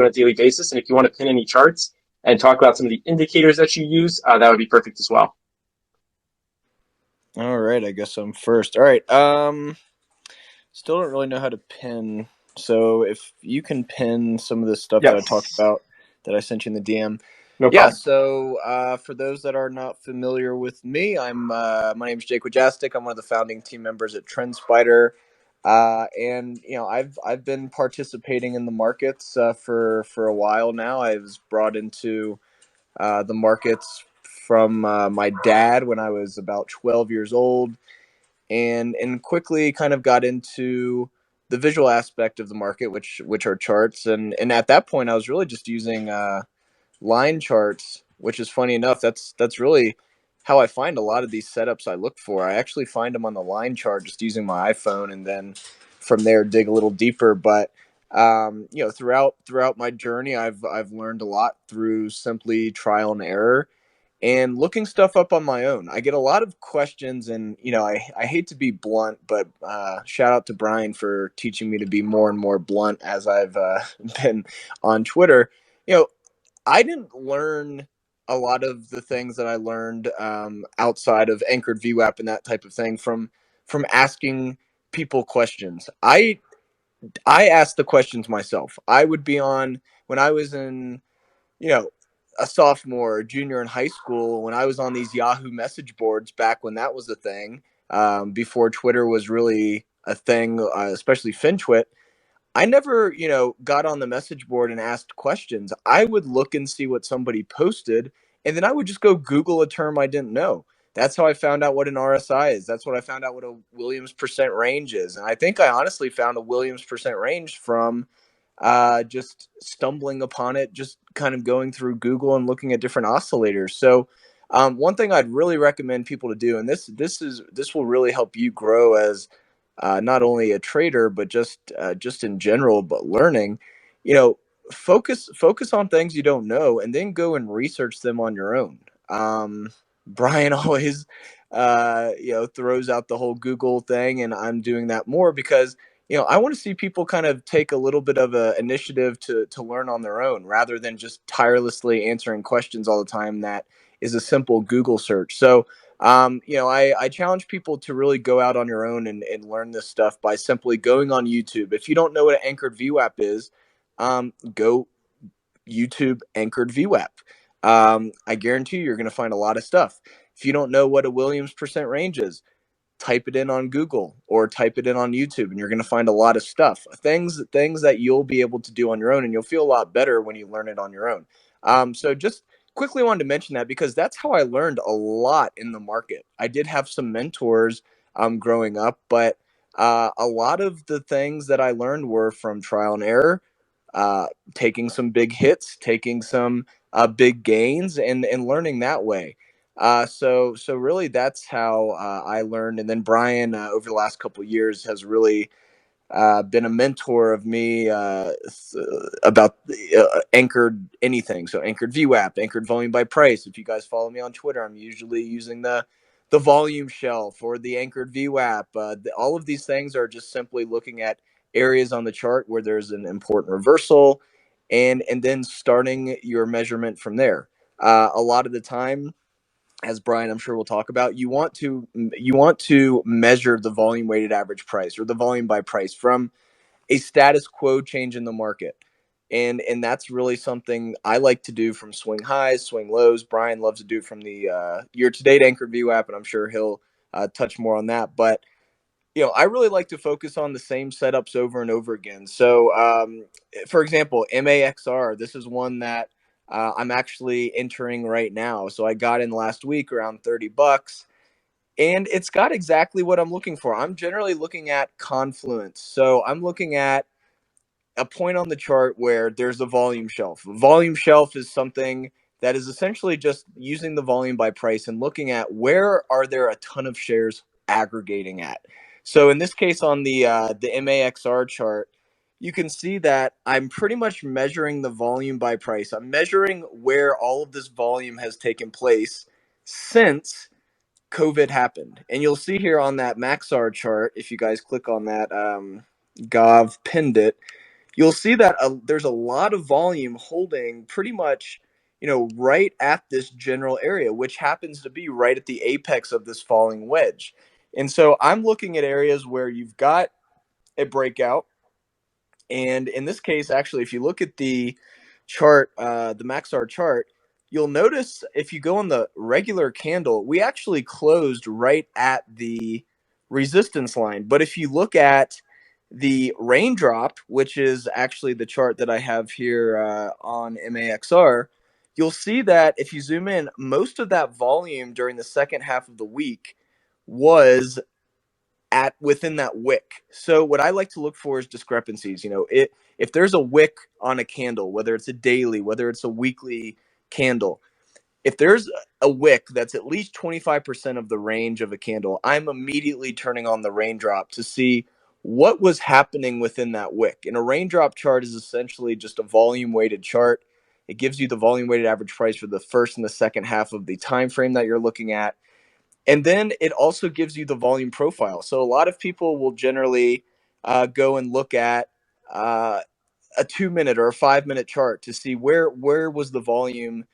on a daily basis. And if you want to pin any charts and talk about some of the indicators that you use, that would be perfect as well. All right, I guess I'm first. All right. Still don't really know how to pin. So if you can pin some of the stuff that I talked Yes, about that I sent you in the DM. no Yeah, problem. so for those that are not familiar with me, my name is Jake Wajastik. I'm one of the founding team members at TrendSpider. And I've been participating in the markets for a while now. I was brought into the markets from my dad when I was about 12 years old, and quickly kind of got into the visual aspect of the market, which are charts, and at that point I was really just using line charts, which is funny enough. That's really how I find a lot of these setups I look for. I actually find them on the line chart just using my iPhone, and then from there dig a little deeper. But throughout my journey, I've learned a lot through simply trial and error and looking stuff up on my own. I get a lot of questions, and I hate to be blunt, but shout out to Brian for teaching me to be more and more blunt as I've been on Twitter. You know, I didn't learn a lot of the things that I learned outside of Anchored VWAP and that type of thing from asking people questions. I asked the questions myself. I would be on when I was in you know a sophomore or junior in high school, when I was on these Yahoo message boards back when that was a thing, before Twitter was really a thing, especially FinTwit. I never, got on the message board and asked questions. I would look and see what somebody posted, and then I would just go Google a term I didn't know. That's how I found out what an RSI is. That's what I found out what a Williams percent range is. And I think I honestly found a Williams percent range from just stumbling upon it, just kind of going through Google and looking at different oscillators. So, one thing I'd really recommend people to do, and this will really help you grow as not only a trader but just in general, but learning. You know, focus on things you don't know, and then go and research them on your own. Brian always, throws out the whole Google thing, and I'm doing that more because I want to see people kind of take a little bit of a initiative to learn on their own rather than just tirelessly answering questions all the time. That is a simple Google search. So, I challenge people to really go out on your own and learn this stuff by simply going on YouTube. If you don't know what an anchored VWAP is, go YouTube anchored VWAP. I guarantee you're going to find a lot of stuff. If you don't know what a Williams percent range is, type it in on Google or type it in on YouTube, and you're going to find a lot of stuff, things that you'll be able to do on your own, and you'll feel a lot better when you learn it on your own. So just quickly wanted to mention that because that's how I learned a lot in the market. I did have some mentors growing up, but a lot of the things that I learned were from trial and error, uh, taking some big hits, taking some big gains, and learning that way. So really, that's how I learned. And then Brian, over the last couple of years, has really been a mentor of me about anchored anything. So anchored VWAP, anchored volume by price. If you guys follow me on Twitter, I'm usually using the volume shelf or the anchored VWAP. All of these things are just simply looking at areas on the chart where there's an important reversal, and then starting your measurement from there. A lot of the time, as Brian I'm sure we'll talk about, you want to measure the volume weighted average price or the volume by price from a status quo change in the market. And that's really something I like to do from swing highs, swing lows. Brian loves to do from the year to date anchored VWAP, and I'm sure he'll touch more on that. But I really like to focus on the same setups over and over again. So, for example, MAXR, this is one that I'm actually entering right now. So I got in last week around $30, and it's got exactly what I'm looking for. I'm generally looking at confluence. So I'm looking at a point on the chart where there's a volume shelf. A volume shelf is something that is essentially just using the volume by price and looking at where are there a ton of shares aggregating at. So in this case, on the MAXR chart, you can see that I'm pretty much measuring the volume by price. I'm measuring where all of this volume has taken place since COVID happened. And you'll see here on that Maxar chart, if you guys click on that, Gav pinned it, you'll see that there's a lot of volume holding pretty much, right at this general area, which happens to be right at the apex of this falling wedge. And so I'm looking at areas where you've got a breakout. And in this case, actually, if you look at the chart, the Maxar chart, you'll notice if you go on the regular candle, we actually closed right at the resistance line. But if you look at the raindrop, which is actually the chart that I have here on MAXR, you'll see that if you zoom in, most of that volume during the second half of the week was at within that wick. So what I like to look for is discrepancies. If there's a wick on a candle, whether it's a daily, whether it's a weekly candle, if there's a wick that's at least 25% of the range of a candle, I'm immediately turning on the raindrop to see what was happening within that wick. And a raindrop chart is essentially just a volume weighted chart. It gives you the volume weighted average price for the first and the second half of the time frame that you're looking at. And then it also gives you the volume profile. So a lot of people will generally go and look at a 2 minute or a 5 minute chart to see where was the volume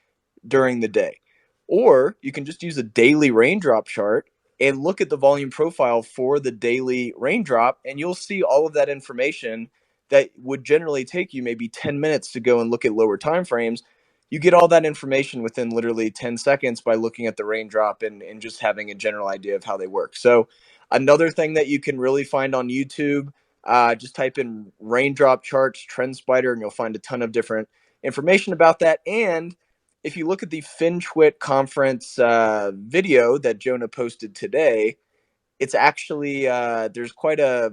during the day. Or you can just use a daily raindrop chart and look at the volume profile for the daily raindrop, and you'll see all of that information that would generally take you maybe 10 minutes to go and look at lower time frames. You get all that information within literally 10 seconds by looking at the raindrop and just having a general idea of how they work. So another thing that you can really find on YouTube, just type in raindrop charts, trend spider, and you'll find a ton of different information about that. And if you look at the FinTwit conference video that Jonah posted today, it's actually there's quite a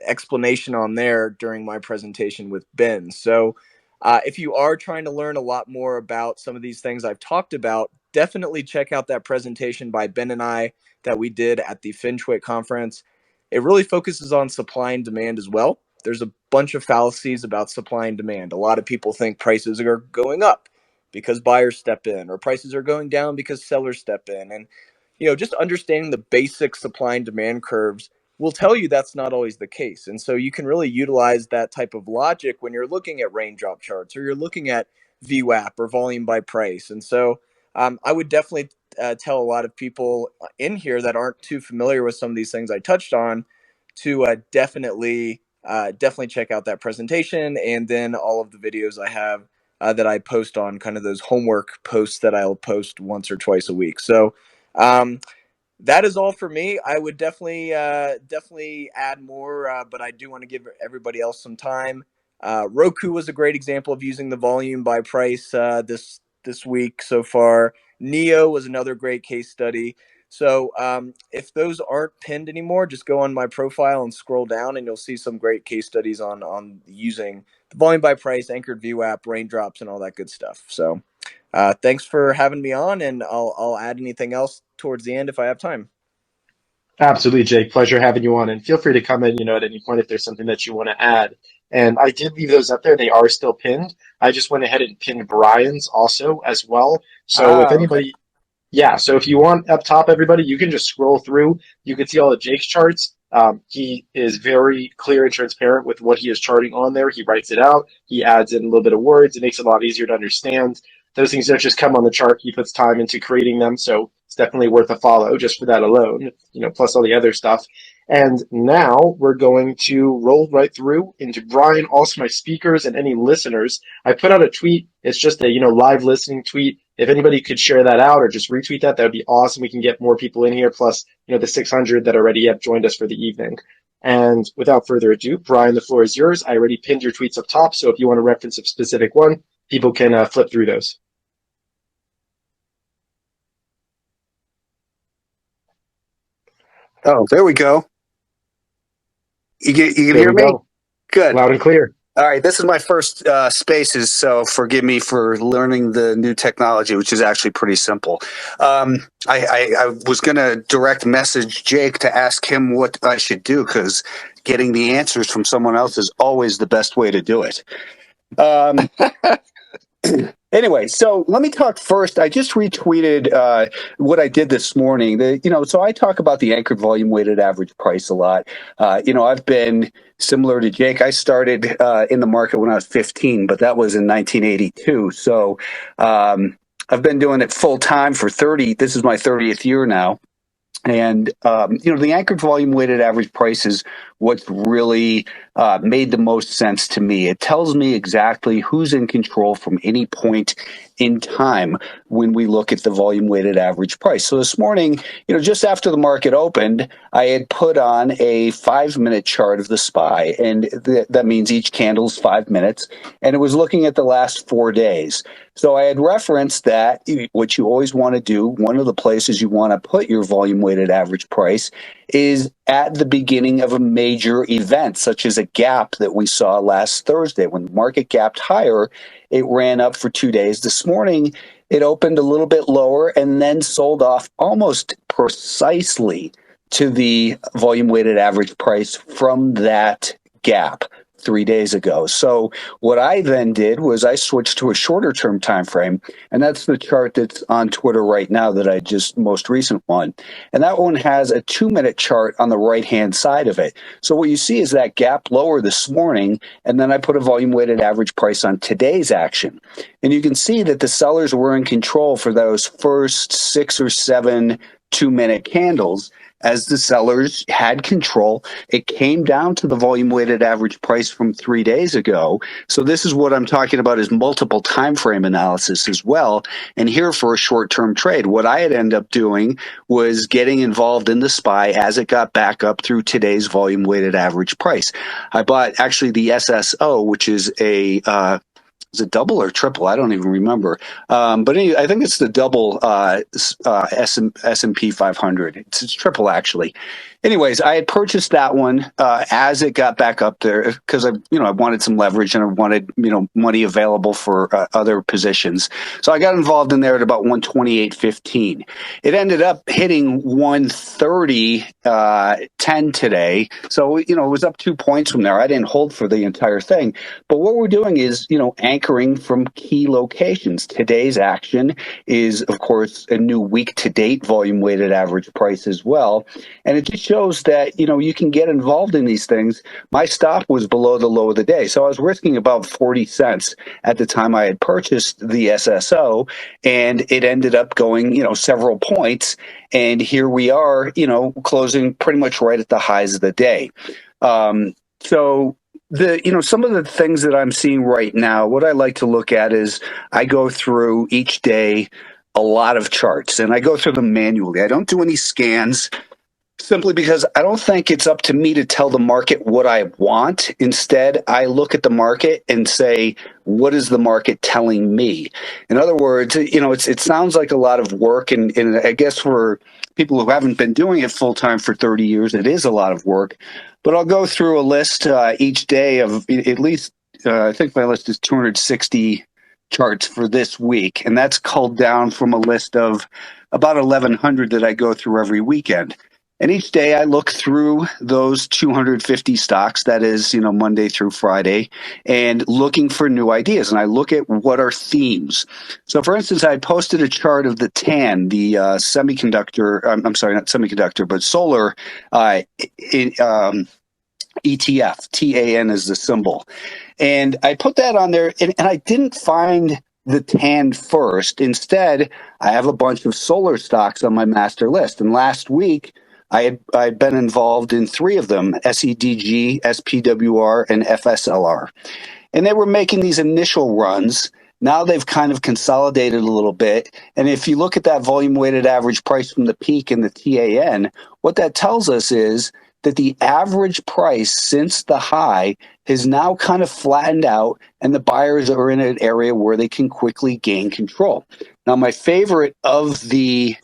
explanation on there during my presentation with Ben. So if you are trying to learn a lot more about some of these things I've talked about, definitely check out that presentation by Ben and I that we did at the FinTwit conference. It really focuses on supply and demand as well. There's a bunch of fallacies about supply and demand. A lot of people think prices are going up because buyers step in, or prices are going down because sellers step in. And, just understanding the basic supply and demand curves will tell you that's not always the case. And so you can really utilize that type of logic when you're looking at raindrop charts or you're looking at VWAP or volume by price. And so I would definitely tell a lot of people in here that aren't too familiar with some of these things I touched on to definitely check out that presentation, and then all of the videos I have that I post on kind of those homework posts that I'll post once or twice a week. So that is all for me. I would definitely add more, but I do want to give everybody else some time. Roku was a great example of using the volume by price this week so far. Neo was another great case study. So if those aren't pinned anymore, just go on my profile and scroll down, and you'll see some great case studies on using the volume by price, anchored VWAP, raindrops, and all that good stuff. So thanks for having me on, and I'll add anything else towards the end if I have time. Absolutely, Jake. Pleasure having you on. And feel free to come in, at any point if there's something that you want to add. And I did leave those up there. They are still pinned. I just went ahead and pinned Brian's also as well. So if Okay. anybody, yeah, so if you want up top, everybody, you can just scroll through. You can see all of Jake's charts. He is very clear and transparent with what he is charting on there. He writes it out. He adds in a little bit of words. It makes it a lot easier to understand. Those things don't just come on the chart. He puts time into creating them. So it's definitely worth a follow just for that alone, plus all the other stuff. And now we're going to roll right through into Brian, also my speakers and any listeners. I put out a tweet. It's just a, live listening tweet. If anybody could share that out or just retweet that, that would be awesome. We can get more people in here, plus, the 600 that already have joined us for the evening. And without further ado, Brian, the floor is yours. I already pinned your tweets up top, so if you want to reference a specific one, people can flip through those. Oh, there we go. You can There hear we me? go. Good. Loud and clear. All right. This is my first spaces, so forgive me for learning the new technology, which is actually pretty simple. I was going to direct message Jake to ask him what I should do, because getting the answers from someone else is always the best way to do it. Anyway, so let me talk first. I just retweeted what I did this morning. So I talk about the anchored volume weighted average price a lot. I've been similar to Jake. I started in the market when I was 15, but that was in 1982. So I've been doing it full time for 30. This is my 30th year now. And, the anchored volume weighted average price is what's really made the most sense to me. It tells me exactly who's in control from any point in time when we look at the volume weighted average price. So this morning, just after the market opened, I had put on a 5-minute chart of the SPY, and that means each candle's 5 minutes, and it was looking at the last 4 days. So I had referenced that what you always want to do, one of the places you want to put your volume weighted average price is at the beginning of a major event, such as a gap that we saw last Thursday. When the market gapped higher, it ran up for 2 days. This morning, it opened a little bit lower and then sold off almost precisely to the volume weighted average price from that gap 3 days ago. So what I then did was I switched to a shorter term time frame, and that's the chart that's on Twitter right now that I just most recent one. And that one has a 2-minute chart on the right hand side of it. So what you see is that gap lower this morning, and then I put a volume weighted average price on today's action. And you can see that the sellers were in control for those first 6 or 7 2-minute candles. As the sellers had control, it came down to the volume weighted average price from 3 days ago. So this is what I'm talking about is multiple time frame analysis as well. And here for a short-term trade, what I had ended up doing was getting involved in the SPY as it got back up through today's volume weighted average price. I bought actually the SSO, which is is it double or triple? I don't even remember. But anyway, I think it's the double S&P 500. It's triple, actually. Anyways, I had purchased that one as it got back up there because I wanted some leverage and I wanted money available for other positions. So I got involved in there at about 128.15. It ended up hitting 130.10 today. So it was up 2 points from there. I didn't hold for the entire thing. But what we're doing is anchoring from key locations. Today's action is, of course, a new week to date volume weighted average price as well. And it just shows that, you can get involved in these things. My stop was below the low of the day. So I was risking about 40 cents at the time I had purchased the SSO, and it ended up going, several points. And here we are, closing pretty much right at the highs of the day. So some of the things that I'm seeing right now, what I like to look at is I go through each day a lot of charts, and I go through them manually. I don't do any scans simply because I don't think it's up to me to tell the market what I want. Instead, I look at the market and say, what is the market telling me? In other words, it sounds like a lot of work, and I guess for people who haven't been doing it full time for 30 years, it is a lot of work. But I'll go through a list each day of at least, I think my list is 260 charts for this week, and that's culled down from a list of about 1,100 that I go through every weekend. And each day I look through those 250 stocks, that is, Monday through Friday, and looking for new ideas. And I look at what are themes. So, for instance, I posted a chart of the TAN, the semiconductor, I'm sorry, not semiconductor, but solar ETF. TAN is the symbol. And I put that on there, and I didn't find the TAN first. Instead, I have a bunch of solar stocks on my master list. And last week, I'd been involved in 3 of them, SEDG, SPWR, and FSLR. And they were making these initial runs. Now they've kind of consolidated a little bit. And if you look at that volume weighted average price from the peak in the TAN, what that tells us is that the average price since the high has now kind of flattened out, and the buyers are in an area where they can quickly gain control. Now, my favorite of the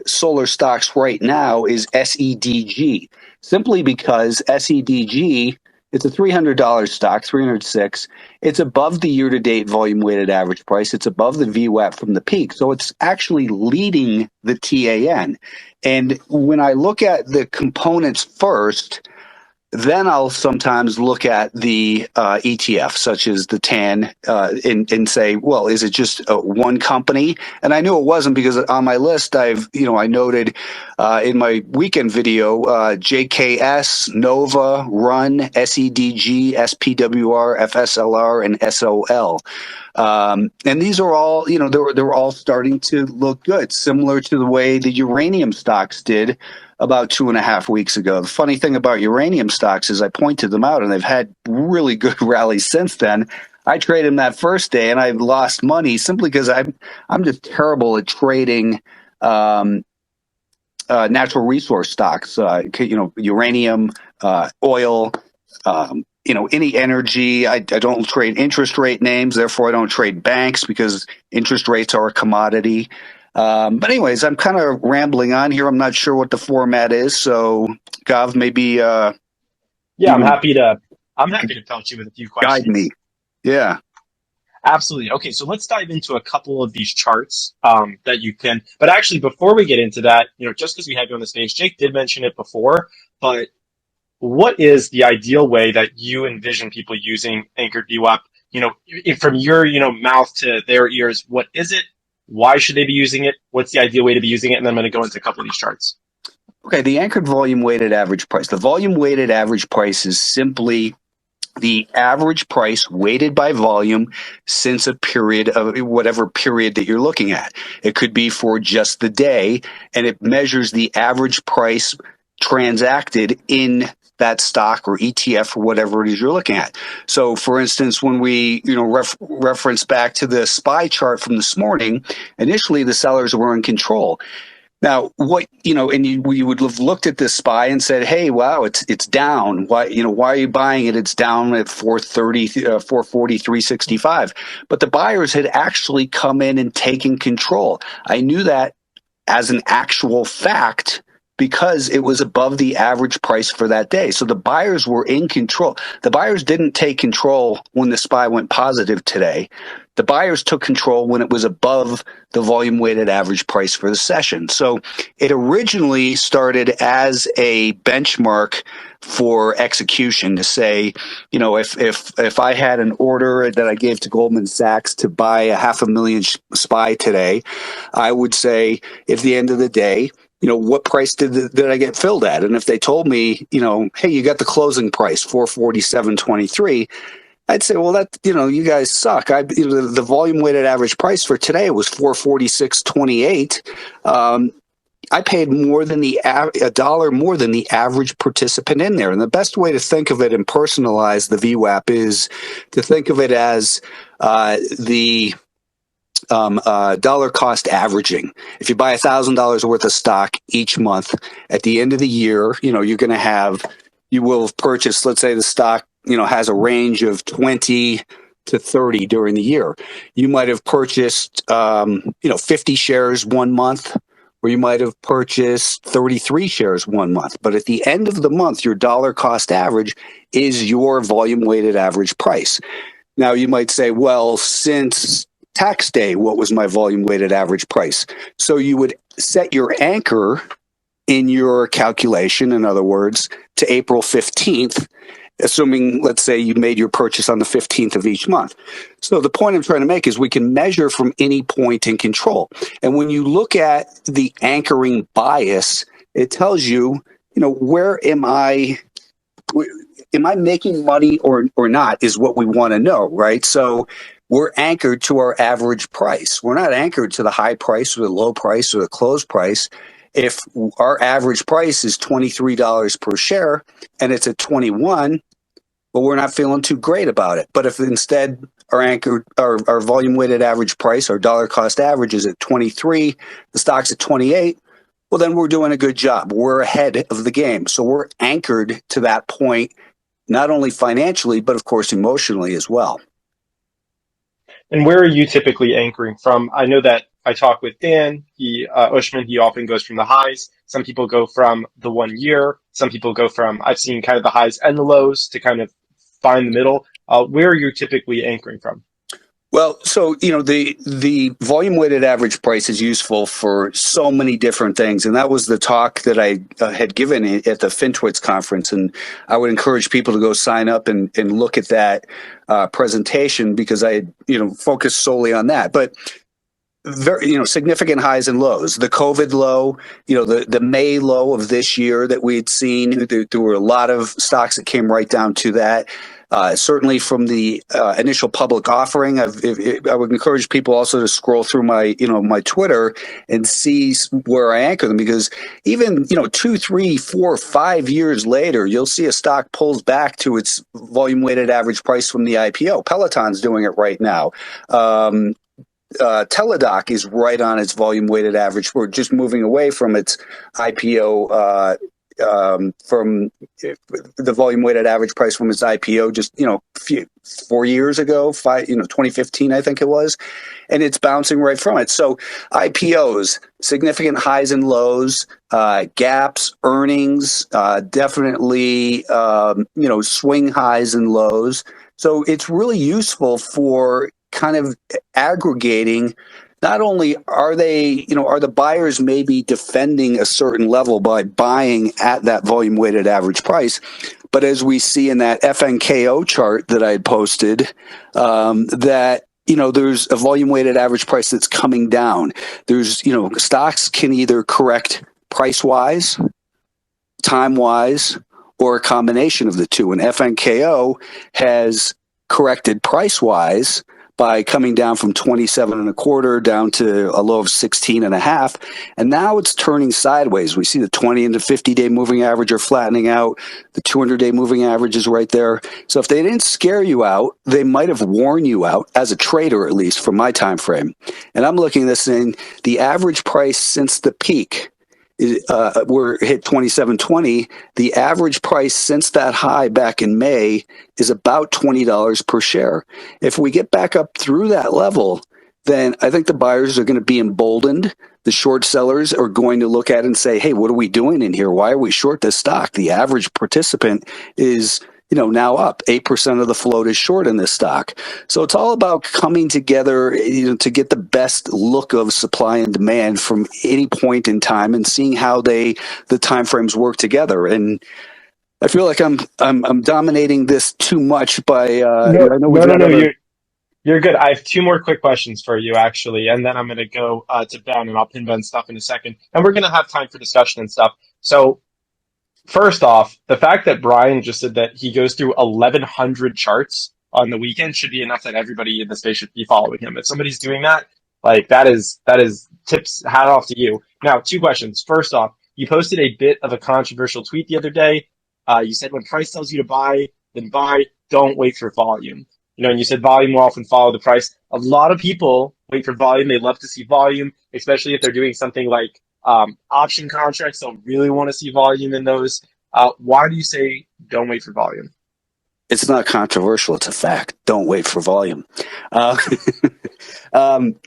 solar stocks right now is SEDG, simply because SEDG, it's a $300 stock, 306. It's above the year-to-date volume weighted average price. It's above the VWAP from the peak. So it's actually leading the TAN. And when I look at the components first, Then I'll sometimes look at the ETF, such as the TAN, and say, well, is it just one company? And I knew it wasn't because on my list, I noted in my weekend video, JKS, Nova, Run, SEDG, SPWR, FSLR, and SOL. And these are all, they're all starting to look good, similar to the way the uranium stocks did about 2.5 weeks ago. The funny thing about uranium stocks is I pointed them out and they've had really good rallies since then. I traded them that first day and I lost money simply because I'm just terrible at trading natural resource stocks, uranium, oil, any energy. I don't trade interest rate names. Therefore, I don't trade banks because interest rates are a commodity. But anyways, I'm kind of rambling on here. I'm not sure what the format is. So, Gav, maybe Yeah, you I'm can happy to pelch you with a few guide me. questions. Yeah. Absolutely. Okay, so let's dive into a couple of these charts that you can. But actually, before we get into that, just because we have you on the stage, Jake did mention it before, but what is the ideal way that you envision people using anchored VWAP? From your mouth to their ears, what is it? Why should they be using it? What's the ideal way to be using it? And then I'm going to go into a couple of these charts. Okay, the anchored volume weighted average price. The volume weighted average price is simply the average price weighted by volume since a period of whatever period that you're looking at. It could be for just the day, and it measures the average price transacted in that stock or ETF or whatever it is you're looking at. So, for instance, when we reference back to the SPY chart from this morning, initially the sellers were in control. Now, we would have looked at this SPY and said, "Hey, wow, it's down. Why are you buying it? It's down at 430, 440, 365." But the buyers had actually come in and taken control. I knew that as an actual fact because it was above the average price for that day. So the buyers were in control. The buyers didn't take control when the SPY went positive today. The buyers took control when it was above the volume weighted average price for the session. So it originally started as a benchmark for execution to say, if I had an order that I gave to Goldman Sachs to buy a 500,000 SPY today, I would say at the end of the day, what price did I get filled at? And if they told me, hey, you got the closing price, 447.23, I'd say, well, you guys suck. The volume weighted average price for today was 446.28. I paid more than a dollar more than the average participant in there. And the best way to think of it and personalize the VWAP is to think of it as the dollar cost averaging. If you buy $1,000 worth of stock each month, at the end of the year, you will have purchased, let's say the stock, has a range of 20 to 30 during the year. You might have purchased, 50 shares one month, or you might have purchased 33 shares one month. But at the end of the month, your dollar cost average is your volume weighted average price. Now, you might say, well, since tax day, what was my volume weighted average price? So you would set your anchor in your calculation, in other words, to April 15th, assuming, let's say, you made your purchase on the 15th of each month. So the point I'm trying to make is we can measure from any point in control. And when you look at the anchoring bias, it tells you, where am I making money or not is what we want to know, right? So we're anchored to our average price. We're not anchored to the high price or the low price or the close price. If our average price is $23 per share and it's at 21, well, we're not feeling too great about it. But if instead our volume weighted average price, our dollar cost average is at 23, the stock's at 28, well, then we're doing a good job. We're ahead of the game. So we're anchored to that point, not only financially, but of course, emotionally as well. And where are you typically anchoring from? I know that I talk with Dan, Ushman, he often goes from the highs. Some people go from the 1 year. Some people go from, I've seen kind of the highs and the lows to kind of find the middle. Where are you typically anchoring from? Well, so the volume weighted average price is useful for so many different things, and that was the talk that I had given at the FinTwits conference, and I would encourage people to go sign up and look at that presentation because I focused solely on that. But very significant highs and lows. The COVID low, the May low of this year that we'd seen, there were a lot of stocks that came right down to that. Certainly from the initial public offering, I would encourage people also to scroll through my Twitter and see where I anchor them, because even 2, 3, 4, 5 years later, you'll see a stock pulls back to its volume weighted average price from the IPO. Peloton's doing it right now. Teladoc is right on its volume weighted average. We're just moving away from its IPO, from the volume weighted average price from its IPO just 4 years ago, 2015 I think it was, and it's bouncing right from it. So IPOs, significant highs and lows, gaps, earnings, definitely swing highs and lows. So it's really useful for kind of aggregating. Not only are the buyers maybe defending a certain level by buying at that volume weighted average price, but as we see in that FNKO chart that I had posted, that there's a volume weighted average price that's coming down. There's stocks can either correct price wise, time wise, or a combination of the two. And FNKO has corrected price wise by coming down from 27 and a quarter down to a low of 16 and a half. And now it's turning sideways. We see the 20 and the 50-day moving average are flattening out. The 200-day moving average is right there. So if they didn't scare you out, they might have worn you out, as a trader, at least from my time frame. And I'm looking at this saying the average price since the peak, we're hit 27.20. The average price since that high back in May is about $20 per share. If we get back up through that level, then I think the buyers are going to be emboldened. The short sellers are going to look at it and say, hey, what are we doing in here? Why are we short this stock? The average participant is now up. 8% of the float is short in this stock. So it's all about coming together, to get the best look of supply and demand from any point in time and seeing how the time frames work together. And I feel like I'm dominating this too much by No, I know we've no, no, got no. other. You're good. I have two more quick questions for you, actually, and then I'm going to go to Ben, and I'll pin Ben's stuff in a second, and we're going to have time for discussion and stuff. So, first off, the fact that Brian just said that he goes through 1,100 charts on the weekend should be enough that everybody in the space should be following him. If somebody's doing that, like that is tips hat off to you. Now, two questions. First off, you posted a bit of a controversial tweet the other day. You said when price tells you to buy, then buy. Don't wait for volume. And you said volume will often follow the price. A lot of people wait for volume. They love to see volume, especially if they're doing something like option contracts. They'll really want to see volume in those. Why do you say don't wait for volume? It's not controversial. It's a fact. Don't wait for volume. Uh, um,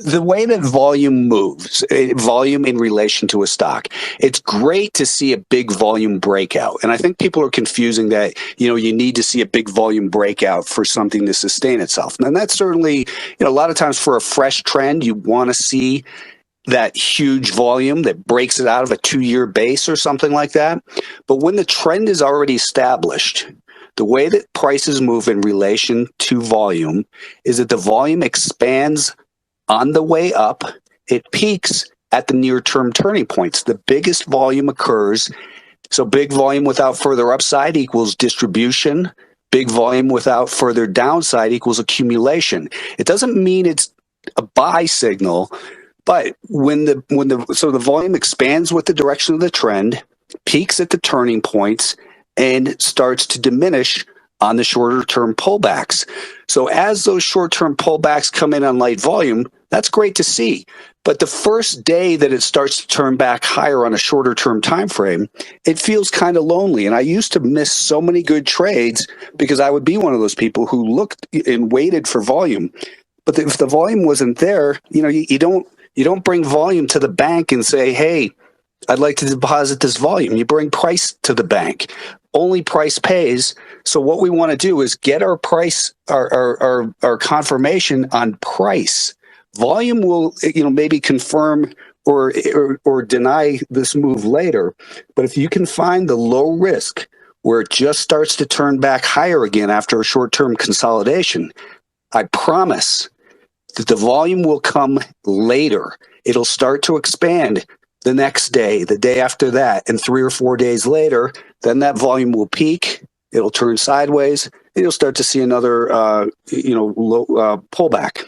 the way that volume moves, volume in relation to a stock, it's great to see a big volume breakout. And I think people are confusing that, you need to see a big volume breakout for something to sustain itself. And that's certainly, a lot of times for a fresh trend, you want to see that huge volume that breaks it out of a 2-year base or something like that. But when the trend is already established, the way that prices move in relation to volume is that the volume expands on the way up. It peaks at the near-term turning points. The biggest volume occurs. So big volume without further upside equals distribution. Big volume without further downside equals accumulation. It doesn't mean it's a buy signal, but when the volume expands with the direction of the trend, peaks at the turning points, and starts to diminish on the shorter term pullbacks. So as those short term pullbacks come in on light volume, that's great to see. But the first day that it starts to turn back higher on a shorter term time frame, it feels kind of lonely. And I used to miss so many good trades because I would be one of those people who looked and waited for volume. But if the volume wasn't there, you don't bring volume to the bank and say, hey, I'd like to deposit this volume. You bring price to the bank. Only price pays. So what we want to do is get our price, our confirmation on price. Volume will, maybe confirm or deny this move later. But if you can find the low risk where it just starts to turn back higher again after a short-term consolidation, I promise that the volume will come later. It'll start to expand the next day, the day after that, and 3 or 4 days later, then that volume will peak. It'll turn sideways, and you'll start to see another, low, pullback.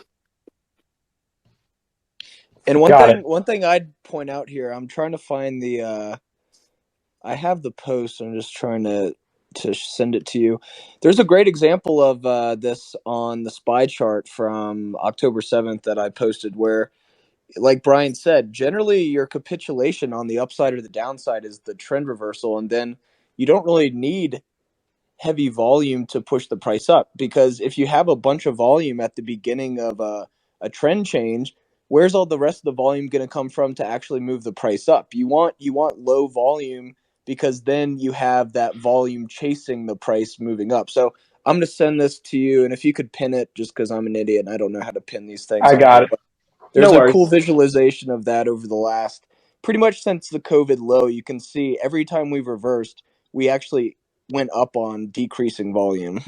And Got it. one thing I'd point out here, I'm trying to find I have the post. I'm just trying to send it to you. There's a great example of this on the SPY chart from October 7th that I posted, where, like Brian said, generally your capitulation on the upside or the downside is the trend reversal, and then you don't really need heavy volume to push the price up, because if you have a bunch of volume at the beginning of a trend change, where's all the rest of the volume going to come from to actually move the price up? You want low volume, because then you have that volume chasing the price moving up. So I'm going to send this to you, and if you could pin it, just because I'm an idiot and I don't know how to pin these things I on got here. it. But No there's a cool worries. visualization of that over the last, pretty much since the COVID low. You can see every time we've reversed, we actually went up on decreasing volume.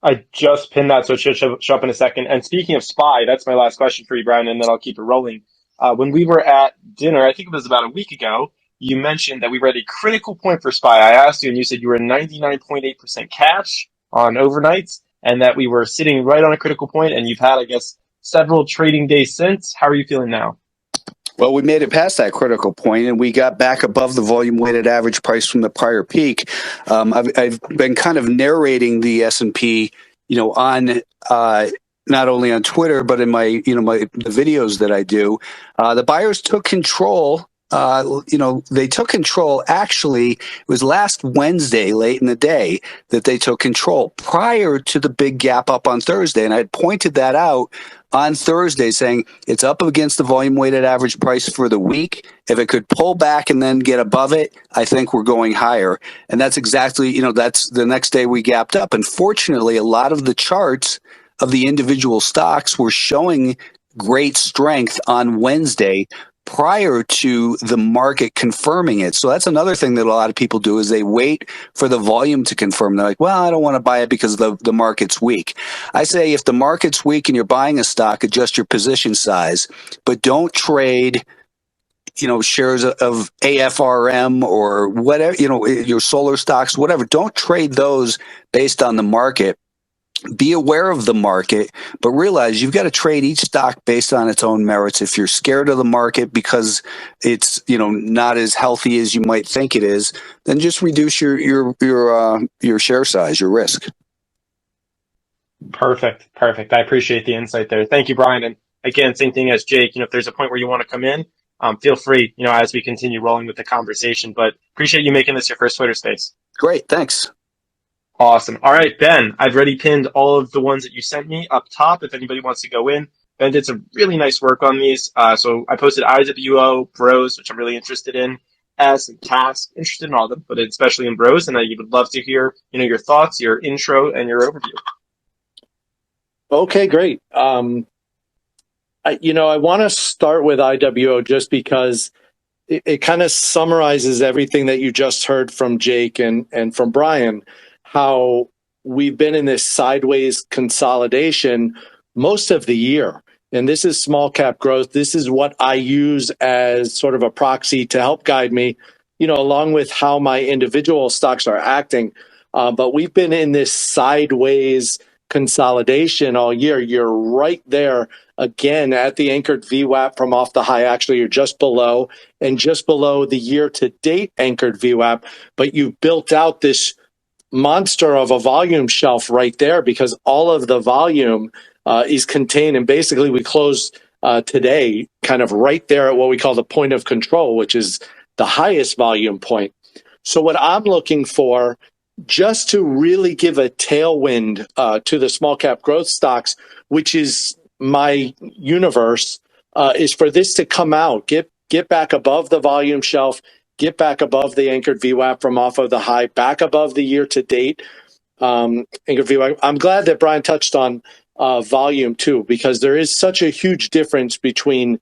I just pinned that, so it should show up in a second. And speaking of SPY, that's my last question for you, Brian, and then I'll keep it rolling. When we were at dinner, I think it was about a week ago, you mentioned that we were at a critical point for SPY. I asked you, and you said you were 99.8% cash on overnights, and that we were sitting right on a critical point, and you've had, I guess, several trading days since. How are you feeling now? Well, we made it past that critical point, and we got back above the volume-weighted average price from the prior peak. I've been kind of narrating the S&P, on not only on Twitter but in my the videos that I do. The buyers took control. They took control. Actually, it was last Wednesday, late in the day, that they took control prior to the big gap up on Thursday, and I had pointed that out on Thursday, saying it's up against the volume weighted average price for the week. If it could pull back and then get above it, I think we're going higher. And that's exactly, that's the next day we gapped up. And fortunately, a lot of the charts of the individual stocks were showing great strength on Wednesday prior to the market confirming it. So that's another thing that a lot of people do, is they wait for the volume to confirm. They're like, well, I don't want to buy it because the market's weak. I say, if the market's weak and you're buying a stock, adjust your position size, but don't trade shares of AFRM or whatever, your solar stocks, whatever. Don't trade those based on the market. Be aware of the market, but realize you've got to trade each stock based on its own merits. If you're scared of the market because it's not as healthy as you might think it is, then just reduce your share size, your risk. Perfect. Perfect. I appreciate the insight there. Thank you, Brian. And again, same thing as Jake. If there's a point where you want to come in, feel free, as we continue rolling with the conversation. But appreciate you making this your first Twitter space. Great. Thanks. Awesome. All right, Ben, I've already pinned all of the ones that you sent me up top if anybody wants to go in. Ben did some really nice work on these. So I posted IWO, Bros, which I'm really interested in, S and Task, interested in all of them, but especially in Bros, and I would love to hear, your thoughts, your intro, and your overview. Okay, great. I want to start with IWO just because it kind of summarizes everything that you just heard from Jake and from Brian, how we've been in this sideways consolidation most of the year. And this is small cap growth. This is what I use as sort of a proxy to help guide me, along with how my individual stocks are acting. But we've been in this sideways consolidation all year. You're right there again at the anchored VWAP from off the high. Actually, you're just below the year to date anchored VWAP, but you built out this monster of a volume shelf right there because all of the volume is contained. And basically we closed today kind of right there at what we call the point of control, which is the highest volume point. So what I'm looking for, just to really give a tailwind to the small cap growth stocks, which is my universe, is for this to come out, get get back above the volume shelf, get back above the anchored VWAP from off of the high, back above the year to date anchored VWAP. I'm glad that Brian touched on volume too, because there is such a huge difference between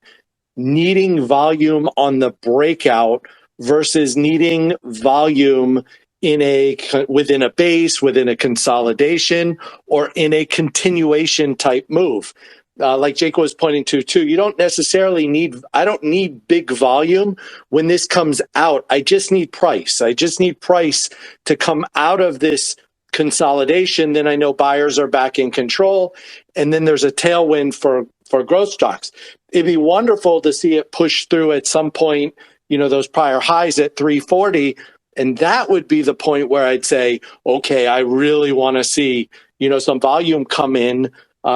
needing volume on the breakout versus needing volume within a base, within a consolidation, or in a continuation type move. Like Jake was pointing to too, you don't necessarily I don't need big volume when this comes out. I just need price. I just need price to come out of this consolidation. Then I know buyers are back in control. And then there's a tailwind for growth stocks. It'd be wonderful to see it push through at some point, those prior highs at 340. And that would be the point where I'd say, okay, I really want to see, some volume come in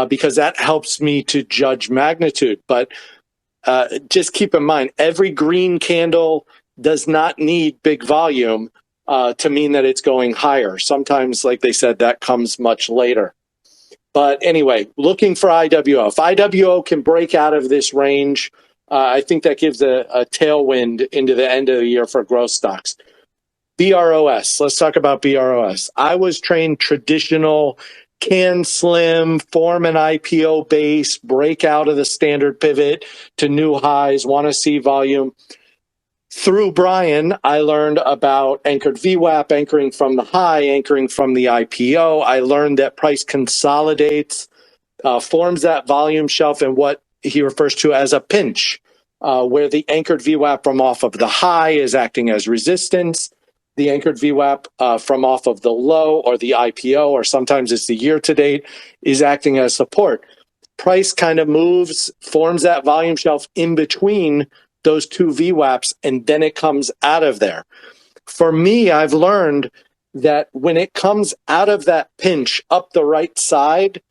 because that helps me to judge magnitude. But just keep in mind, every green candle does not need big volume to mean that it's going higher. Sometimes, like they said, that comes much later. But anyway, looking for IWO. If IWO can break out of this range, I think that gives a tailwind into the end of the year for growth stocks. BROS. Let's talk about BROS. I was trained traditional can slim, form an IPO base, break out of the standard pivot to new highs, want to see volume. Through Brian, I learned about anchored VWAP, anchoring from the high, anchoring from the IPO. I learned that price consolidates, forms that volume shelf in what he refers to as a pinch, where the anchored VWAP from off of the high is acting as resistance. The anchored VWAP from off of the low or the IPO, or sometimes it's the year to date, is acting as support. Price kind of moves, forms that volume shelf in between those two VWAPs, and then it comes out of there. For me, I've learned that when it comes out of that pinch up the right side,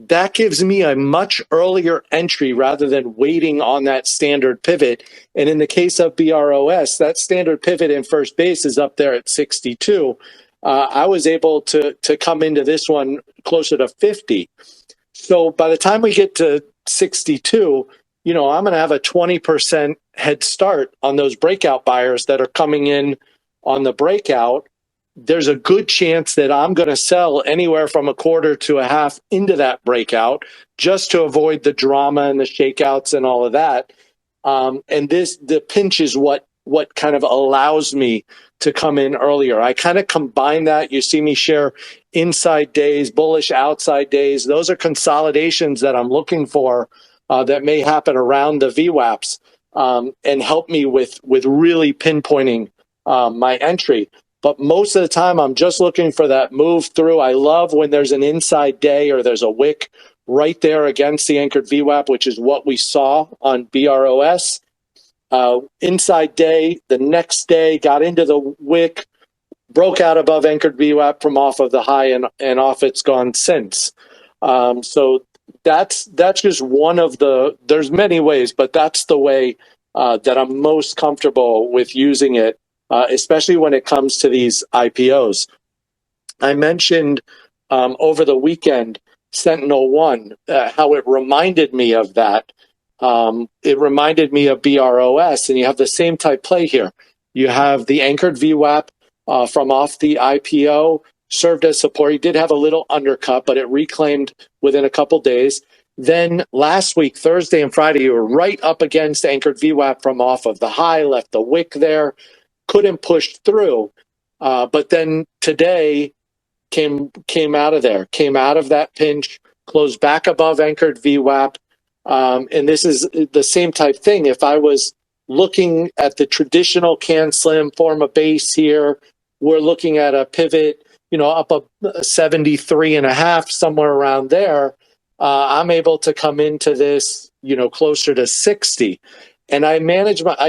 that gives me a much earlier entry rather than waiting on that standard pivot. And in the case of BROS, that standard pivot in first base is up there at 62. I was able to come into this one closer to 50. So by the time we get to 62, I'm going to have a 20% head start on those breakout buyers that are coming in on the breakout. There's a good chance that I'm going to sell anywhere from a quarter to a half into that breakout just to avoid the drama and the shakeouts and all of that. And the pinch is what kind of allows me to come in earlier. I kind of combine that. You see me share inside days, bullish outside days. Those are consolidations that I'm looking for that may happen around the VWAPs and help me with really pinpointing my entry. But most of the time, I'm just looking for that move through. I love when there's an inside day or there's a wick right there against the anchored VWAP, which is what we saw on BROS. Inside day, the next day, got into the wick, broke out above anchored VWAP from off of the high, and off it's gone since. So that's just one of there's many ways, but that's the way that I'm most comfortable with using it. Especially when it comes to these IPOs. I mentioned over the weekend, Sentinel-1, how it reminded me of that. It reminded me of BROS, and you have the same type play here. You have the anchored VWAP from off the IPO, served as support. You did have a little undercut, but it reclaimed within a couple days. Then last week, Thursday and Friday, you were right up against anchored VWAP from off of the high, left the wick there. Couldn't push through, but then today came out of there, came out of that pinch, closed back above anchored VWAP, and this is the same type thing. If I was looking at the traditional can slim form a base here, we're looking at a pivot, up a 73 and a half, somewhere around there. I'm able to come into this, closer to 60, and I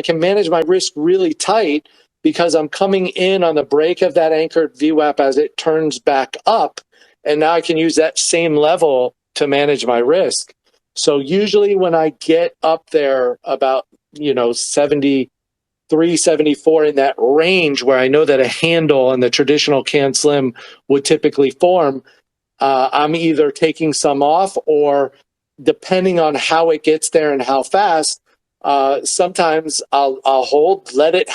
can manage my risk really tight, because I'm coming in on the break of that anchored VWAP as it turns back up, and now I can use that same level to manage my risk. So usually when I get up there about 73, 74 in that range where I know that a handle and the traditional can slim would typically form, I'm either taking some off, or depending on how it gets there and how fast, sometimes I'll hold, let it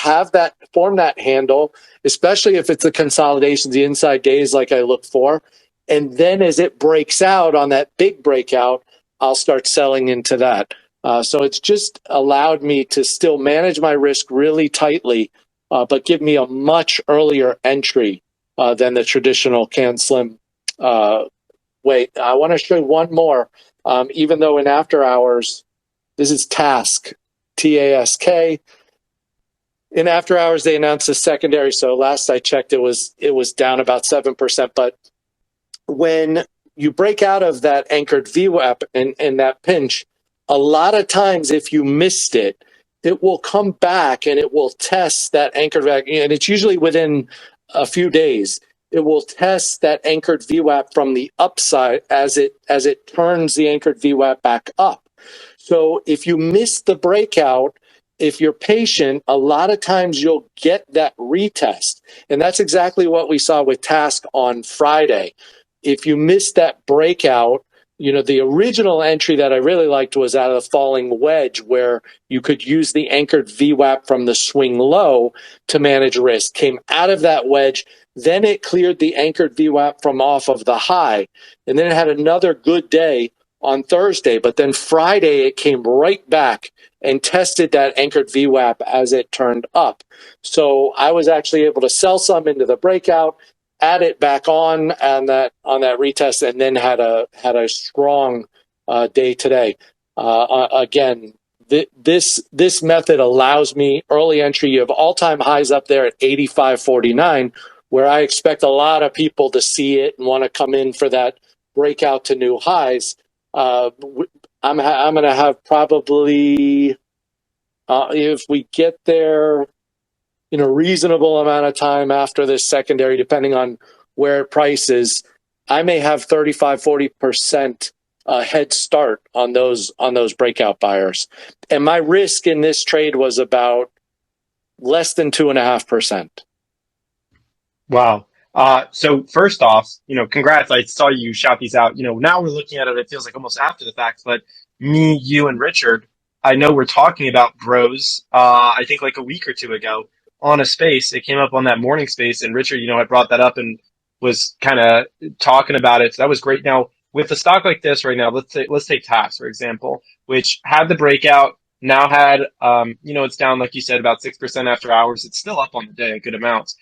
form that handle, especially if it's the consolidations, the inside days like I look for. And then as it breaks out on that big breakout, I'll start selling into that. So it's just allowed me to still manage my risk really tightly, but give me a much earlier entry than the traditional can slim. Wait, I want to show you one more. Even though in after hours, this is Task, TASK. In after hours, they announced a secondary. So last I checked, it was down about 7%. But when you break out of that anchored VWAP and that pinch, a lot of times if you missed it, it will come back and it will test that anchored VWAP, and it's usually within a few days. It will test that anchored VWAP from the upside as it turns the anchored VWAP back up. So if you miss the breakout, if you're patient, a lot of times you'll get that retest. And that's exactly what we saw with Task on Friday. If you missed that breakout, the original entry that I really liked was out of the falling wedge, where you could use the anchored VWAP from the swing low to manage risk. Came out of that wedge, then it cleared the anchored VWAP from off of the high, and then it had another good day on Thursday. But then Friday, it came right back and tested that anchored VWAP as it turned up. So I was actually able to sell some into the breakout, add it back on that retest, and then had a strong day today. Again, this method allows me early entry. You have all-time highs up there at 85.49, where I expect a lot of people to see it and want to come in for that breakout to new highs. I'm going to have probably, if we get there in a reasonable amount of time after this secondary, depending on where it prices, I may have 35-40% head start on those breakout buyers. And my risk in this trade was about less than 2.5%. Wow. So first off, congrats. I saw you shout these out. Now we're looking at it. It feels like almost after the fact, but me, you, and Richard, I know we're talking about bros. I think like a week or two ago on a space. It came up on that morning space, and Richard, I brought that up and was kind of talking about it. So that was great. Now with a stock like this right now, let's take TAS for example, which had the breakout. Now had, it's down like you said about 6% after hours. It's still up on the day a good amount.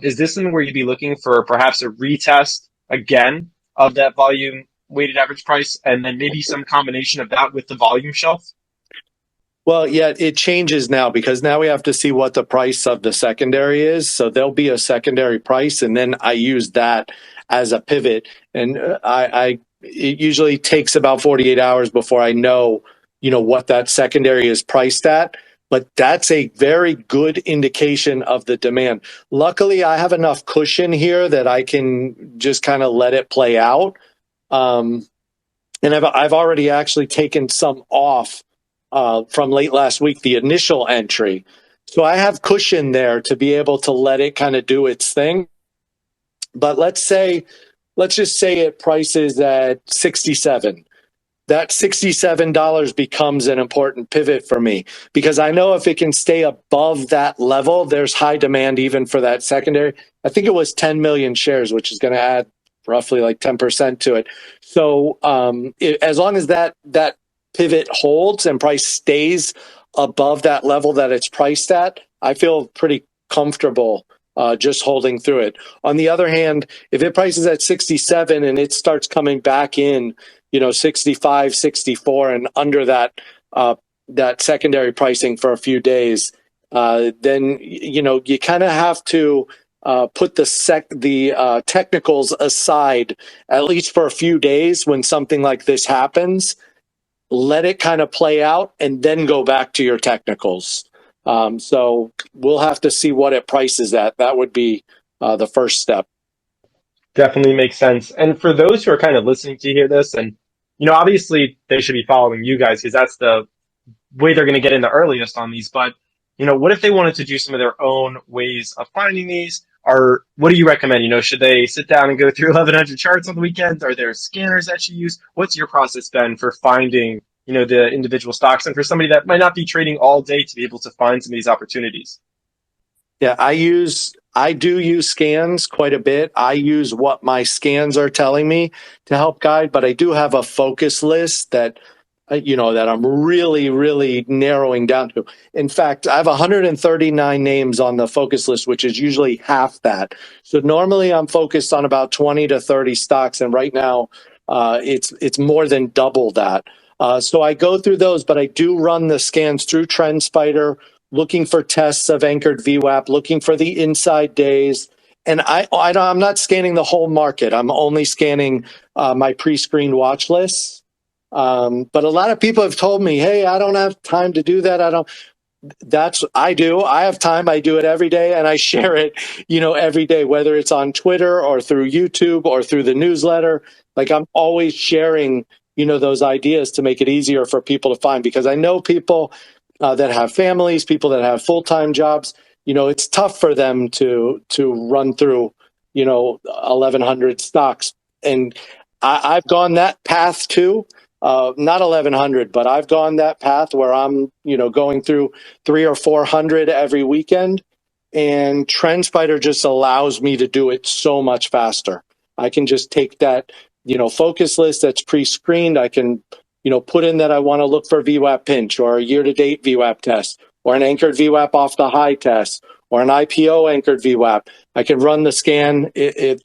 Is this something where you'd be looking for perhaps a retest again of that volume weighted average price, and then maybe some combination of that with the volume shelf? Well, yeah, it changes now because now we have to see what the price of the secondary is. So there'll be a secondary price, and then I use that as a pivot. And it usually takes about 48 hours before I know, what that secondary is priced at. But that's a very good indication of the demand. Luckily, I have enough cushion here that I can just kind of let it play out. And I've already actually taken some off from late last week, the initial entry. So I have cushion there to be able to let it kind of do its thing. But let's just say it prices at 67. That $67 becomes an important pivot for me because I know if it can stay above that level, there's high demand even for that secondary. I think it was 10 million shares, which is going to add roughly like 10% to it. So as long as that pivot holds and price stays above that level that it's priced at, I feel pretty comfortable just holding through it. On the other hand, if it prices at 67 and it starts coming back in, 65, 64 and under that secondary pricing for a few days, then, you kind of have to put the technicals aside, at least for a few days when something like this happens. Let it kind of play out and then go back to your technicals. So we'll have to see what it prices at. That would be the first step. Definitely makes sense. And for those who are kind of listening to hear this, and obviously they should be following you guys because that's the way they're going to get in the earliest on these. But what if they wanted to do some of their own ways of finding these? Or what do you recommend? Should they sit down and go through 1,100 charts on the weekends? Are there scanners that you use? What's your process been for finding the individual stocks, and for somebody that might not be trading all day to be able to find some of these opportunities? Yeah, I do use scans quite a bit. I use what my scans are telling me to help guide, but I do have a focus list that that I'm really, really narrowing down to. In fact, I have 139 names on the focus list, which is usually half that. So normally I'm focused on about 20 to 30 stocks, and right now it's more than double that. So I go through those, but I do run the scans through TrendSpider, looking for tests of anchored VWAP, looking for the inside days. And I'm not scanning the whole market. I'm only scanning my pre-screened watch lists. But a lot of people have told me, hey, I don't have time to do that. I do. I have time. I do it every day, and I share it, every day, whether it's on Twitter or through YouTube or through the newsletter. Like, I'm always sharing, those ideas to make it easier for people to find, because I know people that have families, people that have full-time jobs. It's tough for them to run through, 1,100 stocks, and I've gone that path too. Not 1,100, but I've gone that path where I'm, going through 300 or 400 every weekend, and TrendSpider just allows me to do it so much faster. I can just take that, focus list that's pre-screened. I can, put in that I want to look for VWAP pinch, or a year-to-date VWAP test, or an anchored VWAP off the high test, or an IPO anchored VWAP. I can run the scan. It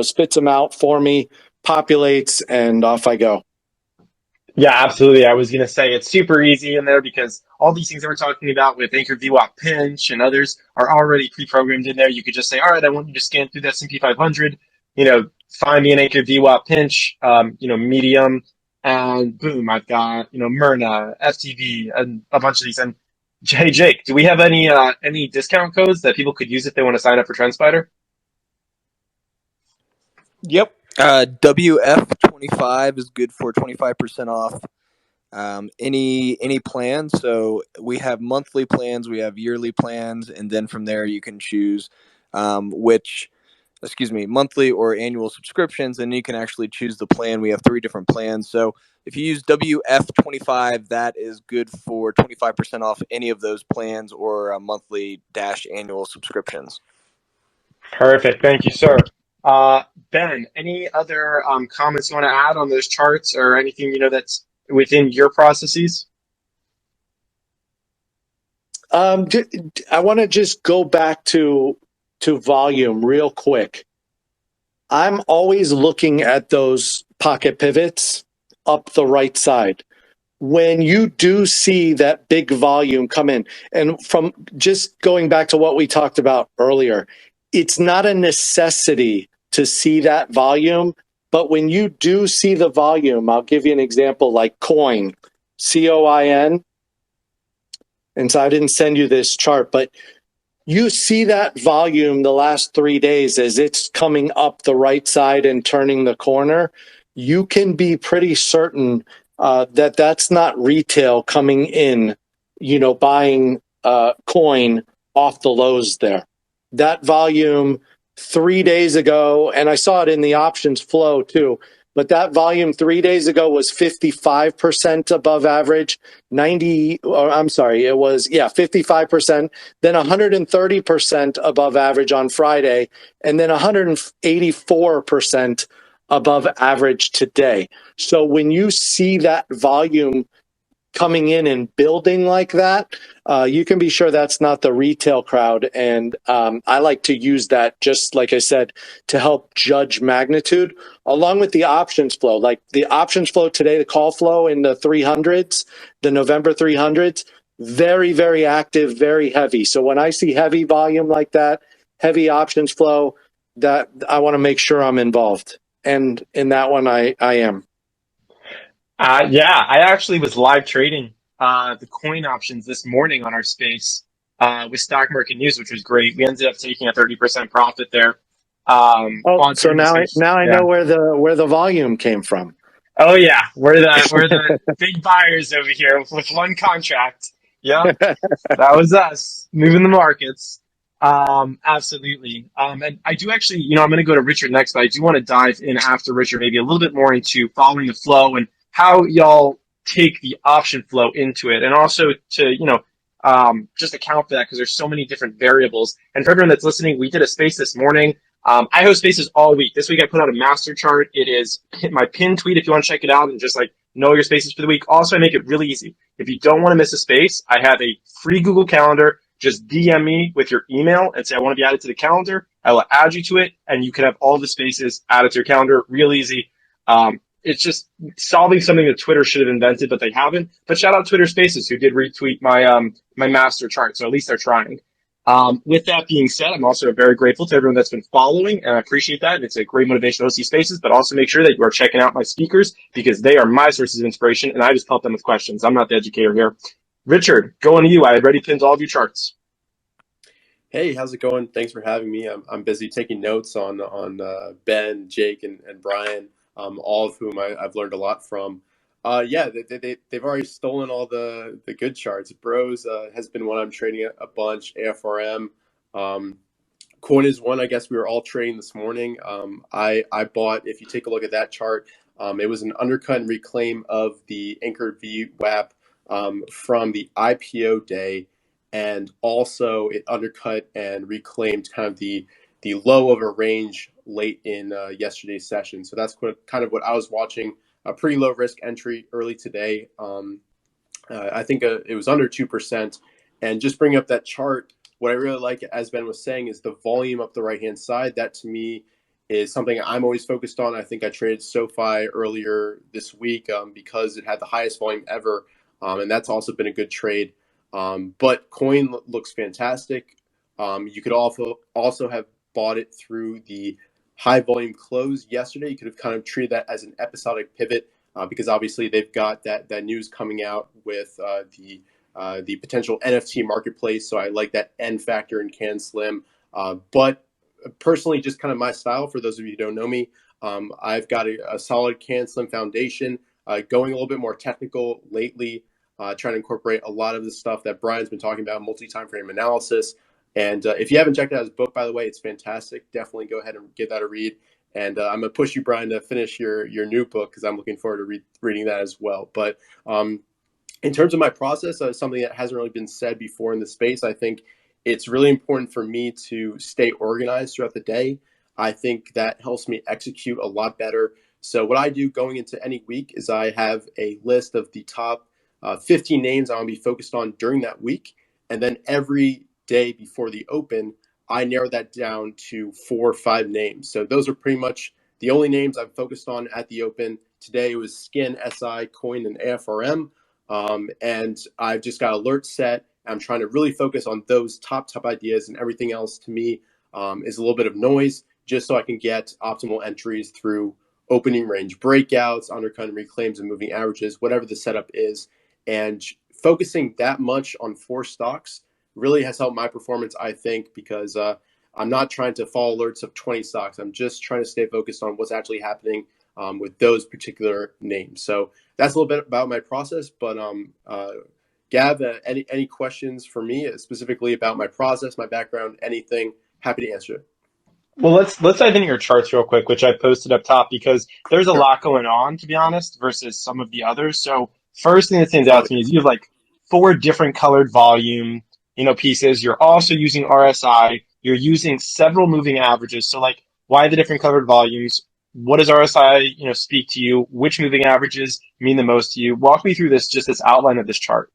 spits them out for me, populates, and off I go. Yeah, absolutely. I was going to say it's super easy in there because all these things that we're talking about with Anchor VWAP Pinch and others are already pre-programmed in there. You could just say, all right, I want you to scan through the S&P 500, find me an Anchor VWAP Pinch, medium, and boom, I've got, Myrna, FTV, and a bunch of these. And hey, Jake, do we have any discount codes that people could use if they want to sign up for TrendSpider? Yep. WF25 is good for 25% off any plan. So we have monthly plans, we have yearly plans, and then from there you can choose monthly or annual subscriptions, and you can actually choose the plan. We have 3 different plans. So if you use WF25, that is good for 25% off any of those plans or monthly - annual subscriptions. Perfect. Thank you, sir. Ben, any other comments you want to add on those charts or anything, that's within your processes? I want to just go back to volume real quick. I'm always looking at those pocket pivots up the right side. When you do see that big volume come in, and from just going back to what we talked about earlier, it's not a necessity to see that volume, but when you do see the volume, I'll give you an example like COIN, COIN. And so I didn't send you this chart, but you see that volume the last 3 days as it's coming up the right side and turning the corner. You can be pretty certain that that's not retail coming in, buying coin off the lows there. That volume 3 days ago, and I saw it in the options flow too, but that volume 3 days ago was 55% above average. It was 55%, then 130% above average on Friday, and then 184% above average today. So when you see that volume coming in and building like that, you can be sure that's not the retail crowd. And I like to use that, just like I said, to help judge magnitude, along with the options flow. Like the options flow today, the call flow in the 300s, the November 300s, very, very active, very heavy. So when I see heavy volume like that, heavy options flow, that I want to make sure I'm involved. And in that one, I am. Yeah, I actually was live trading the coin options this morning on our space with Stock Market News, which was great. We ended up taking a 30% profit there. So now I know where the volume came from. Oh yeah, we're the big buyers over here with one contract. Yeah, that was us moving the markets. Absolutely. And I do actually, I'm going to go to Richard next, but I do want to dive in after Richard, maybe a little bit more into following the flow and how y'all take the option flow into it, and also to, just account for that because there's so many different variables. And for everyone that's listening, we did a space this morning. I host spaces all week. This week I put out a master chart. It is my pinned tweet if you want to check it out and just like know your spaces for the week. Also, I make it really easy. If you don't want to miss a space, I have a free Google Calendar. Just DM me with your email and say, I want to be added to the calendar. I will add you to it, and you can have all the spaces added to your calendar. Real easy. It's just solving something that Twitter should have invented, but they haven't. But shout out Twitter Spaces who did retweet my master chart, so at least they're trying. With that being said, I'm also very grateful to everyone that's been following, and I appreciate that. It's a great motivation to host these spaces, but also make sure that you are checking out my speakers because they are my sources of inspiration, and I just help them with questions. I'm not the educator here. Richard, going to you. I already pinned all of your charts. Hey, how's it going? Thanks for having me. I'm busy taking notes on Ben, Jake, and Brian, all of whom I've learned a lot from. Yeah, they've already stolen all the good charts. Bros has been one I'm trading a bunch. AFRM, Coin is one I guess we were all trading this morning. I bought, if you take a look at that chart, it was an undercut and reclaim of the Anchor VWAP from the IPO day. And also it undercut and reclaimed kind of the low of a range late in yesterday's session. So that's kind of what I was watching. A pretty low risk entry early today. I think it was under 2%. And just bring up that chart, what I really like, as Ben was saying, is the volume up the right-hand side. That to me is something I'm always focused on. I think I traded SoFi earlier this week because it had the highest volume ever. And that's also been a good trade. But coin looks fantastic. You could also have bought it through the high volume close yesterday. You could have kind of treated that as an episodic pivot because obviously they've got that news coming out with the potential NFT marketplace. So I like that N factor in Can Slim. But personally, just kind of my style, for those of you who don't know me, I've got a solid Can Slim foundation, going a little bit more technical lately. Trying to incorporate a lot of the stuff that Brian's been talking about, multi-time frame analysis. And if you haven't checked out his book, by the way, it's fantastic. Definitely go ahead and give that a read. And I'm going to push you, Brian, to finish your new book because I'm looking forward to reading that as well. But in terms of my process, something that hasn't really been said before in the space, I think it's really important for me to stay organized throughout the day. I think that helps me execute a lot better. So what I do going into any week is I have a list of the top 15 names I want to be focused on during that week. And then every day before the open, I narrow that down to 4 or 5 names. So those are pretty much the only names I've focused on at the open. Today was Skin, SI, Coin, and AFRM. And I've just got alerts set. I'm trying to really focus on those top ideas, and everything else to me is a little bit of noise, just so I can get optimal entries through opening range breakouts, undercut and reclaims, and moving averages, whatever the setup is. And focusing that much on 4 stocks really has helped my performance, I think, because I'm not trying to follow alerts of 20 stocks. I'm just trying to stay focused on what's actually happening with those particular names. So that's a little bit about my process. But Gav, any questions for me specifically about my process, my background, anything? Happy to answer it. Well, let's dive into your charts real quick, which I posted up top because there's a Sure. lot going on, to be honest, versus some of the others. So first thing that stands out Love to me is you have like 4 different colored volume, pieces. You're also using RSI. You're using several moving averages. So like, why the different colored volumes? What does RSI, speak to you? Which moving averages mean the most to you? Walk me through this outline of this chart.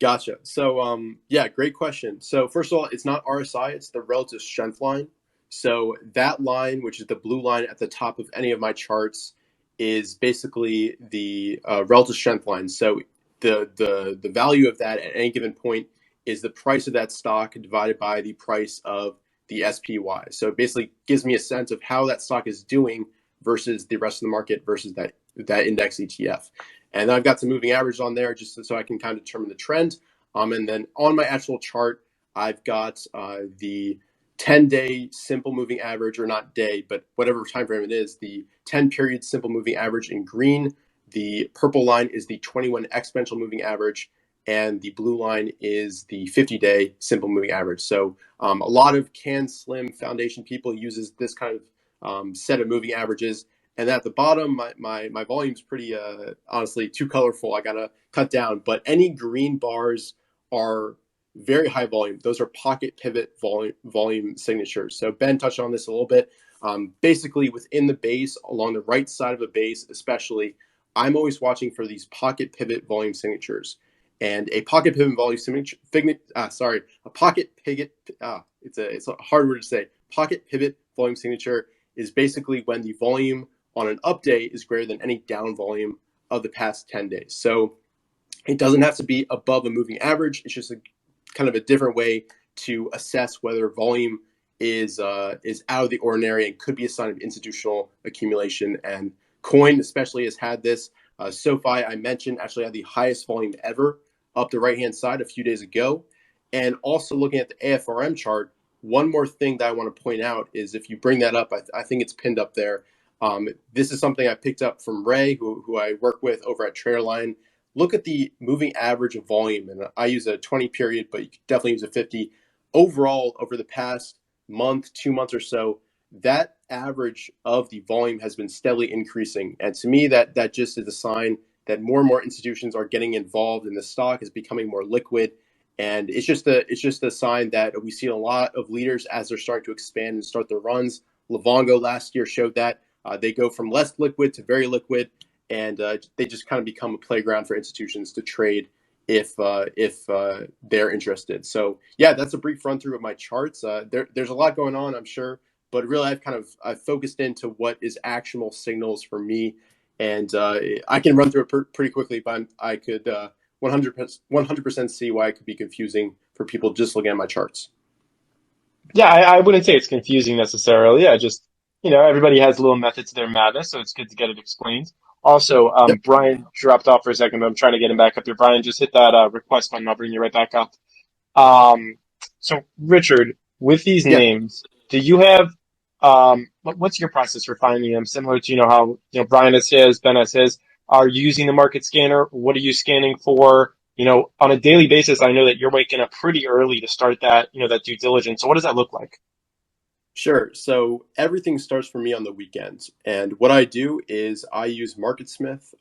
Gotcha. So, yeah, great question. So first of all, it's not RSI, it's the relative strength line. So that line, which is the blue line at the top of any of my charts, is basically the relative strength line. So the value of that at any given point is the price of that stock divided by the price of the SPY. So it basically gives me a sense of how that stock is doing versus the rest of the market versus that index ETF. And then I've got some moving averages on there just so I can kind of determine the trend. And then on my actual chart, I've got the 10-day simple moving average, or not day, but whatever time frame it is, the 10-period simple moving average in green. The purple line is the 21 exponential moving average, and the blue line is the 50-day simple moving average. So a lot of Can Slim Foundation people uses this kind of set of moving averages. And at the bottom, my volume's pretty honestly too colorful. I gotta cut down. But any green bars are very high volume. Those are pocket pivot volume signatures. So Ben touched on this a little bit. Basically, within the base, along the right side of a base, especially, I'm always watching for these pocket pivot volume signatures. And a pocket pivot volume signature, a pocket pivot. It's a hard word to say. Pocket pivot volume signature is basically when the volume on an up day is greater than any down volume of the past 10 days. So it doesn't have to be above a moving average. It's just a kind of a different way to assess whether volume is out of the ordinary and could be a sign of institutional accumulation. And Coin especially has had this. SoFi, I mentioned, actually had the highest volume ever up the right-hand side a few days ago. And also looking at the AFRM chart, one more thing that I want to point out is if you bring that up, I think it's pinned up there. This is something I picked up from Ray, who I work with over at Traderline. Look at the moving average of volume, and I use a 20 period, but you could definitely use a 50. Overall, over the past month, 2 months or so, that average of the volume has been steadily increasing. And to me, that just is a sign that more and more institutions are getting involved in the stock, is becoming more liquid. And it's just a sign that we see a lot of leaders as they're starting to expand and start their runs. Livongo last year showed that they go from less liquid to very liquid, and they just kind of become a playground for institutions to trade if they're interested. So yeah, that's a brief run through of my charts. There's a lot going on, I'm sure, but really I've focused into what is actionable signals for me, and I can run through it pretty quickly, but I could 100% see why it could be confusing for people just looking at my charts. Yeah, I wouldn't say it's confusing necessarily. Yeah, just, everybody has a little method to their madness, so it's good to get it explained. Also, Yep. Brian dropped off for a second, but I'm trying to get him back up here. Brian, just hit that request button. I'll bring you right back up. So Richard, with these Yeah. names, do you have what's your process for finding them? Similar to how Brian has his, Ben has his. Are you using the market scanner? What are you scanning for? On a daily basis, I know that you're waking up pretty early to start that due diligence. So what does that look like? Sure. So everything starts for me on the weekends. And what I do is I use MarketSmith,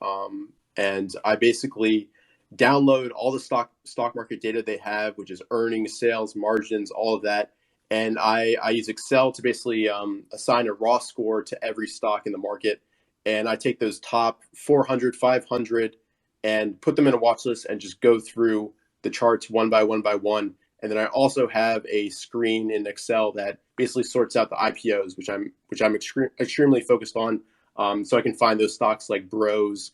and I basically download all the stock market data they have, which is earnings, sales, margins, all of that. And I use Excel to basically assign a raw score to every stock in the market. And I take those top 400, 500, and put them in a watch list and just go through the charts one by one by one. And then I also have a screen in Excel that basically sorts out the IPOs, which I'm extremely focused on. So I can find those stocks like Bros,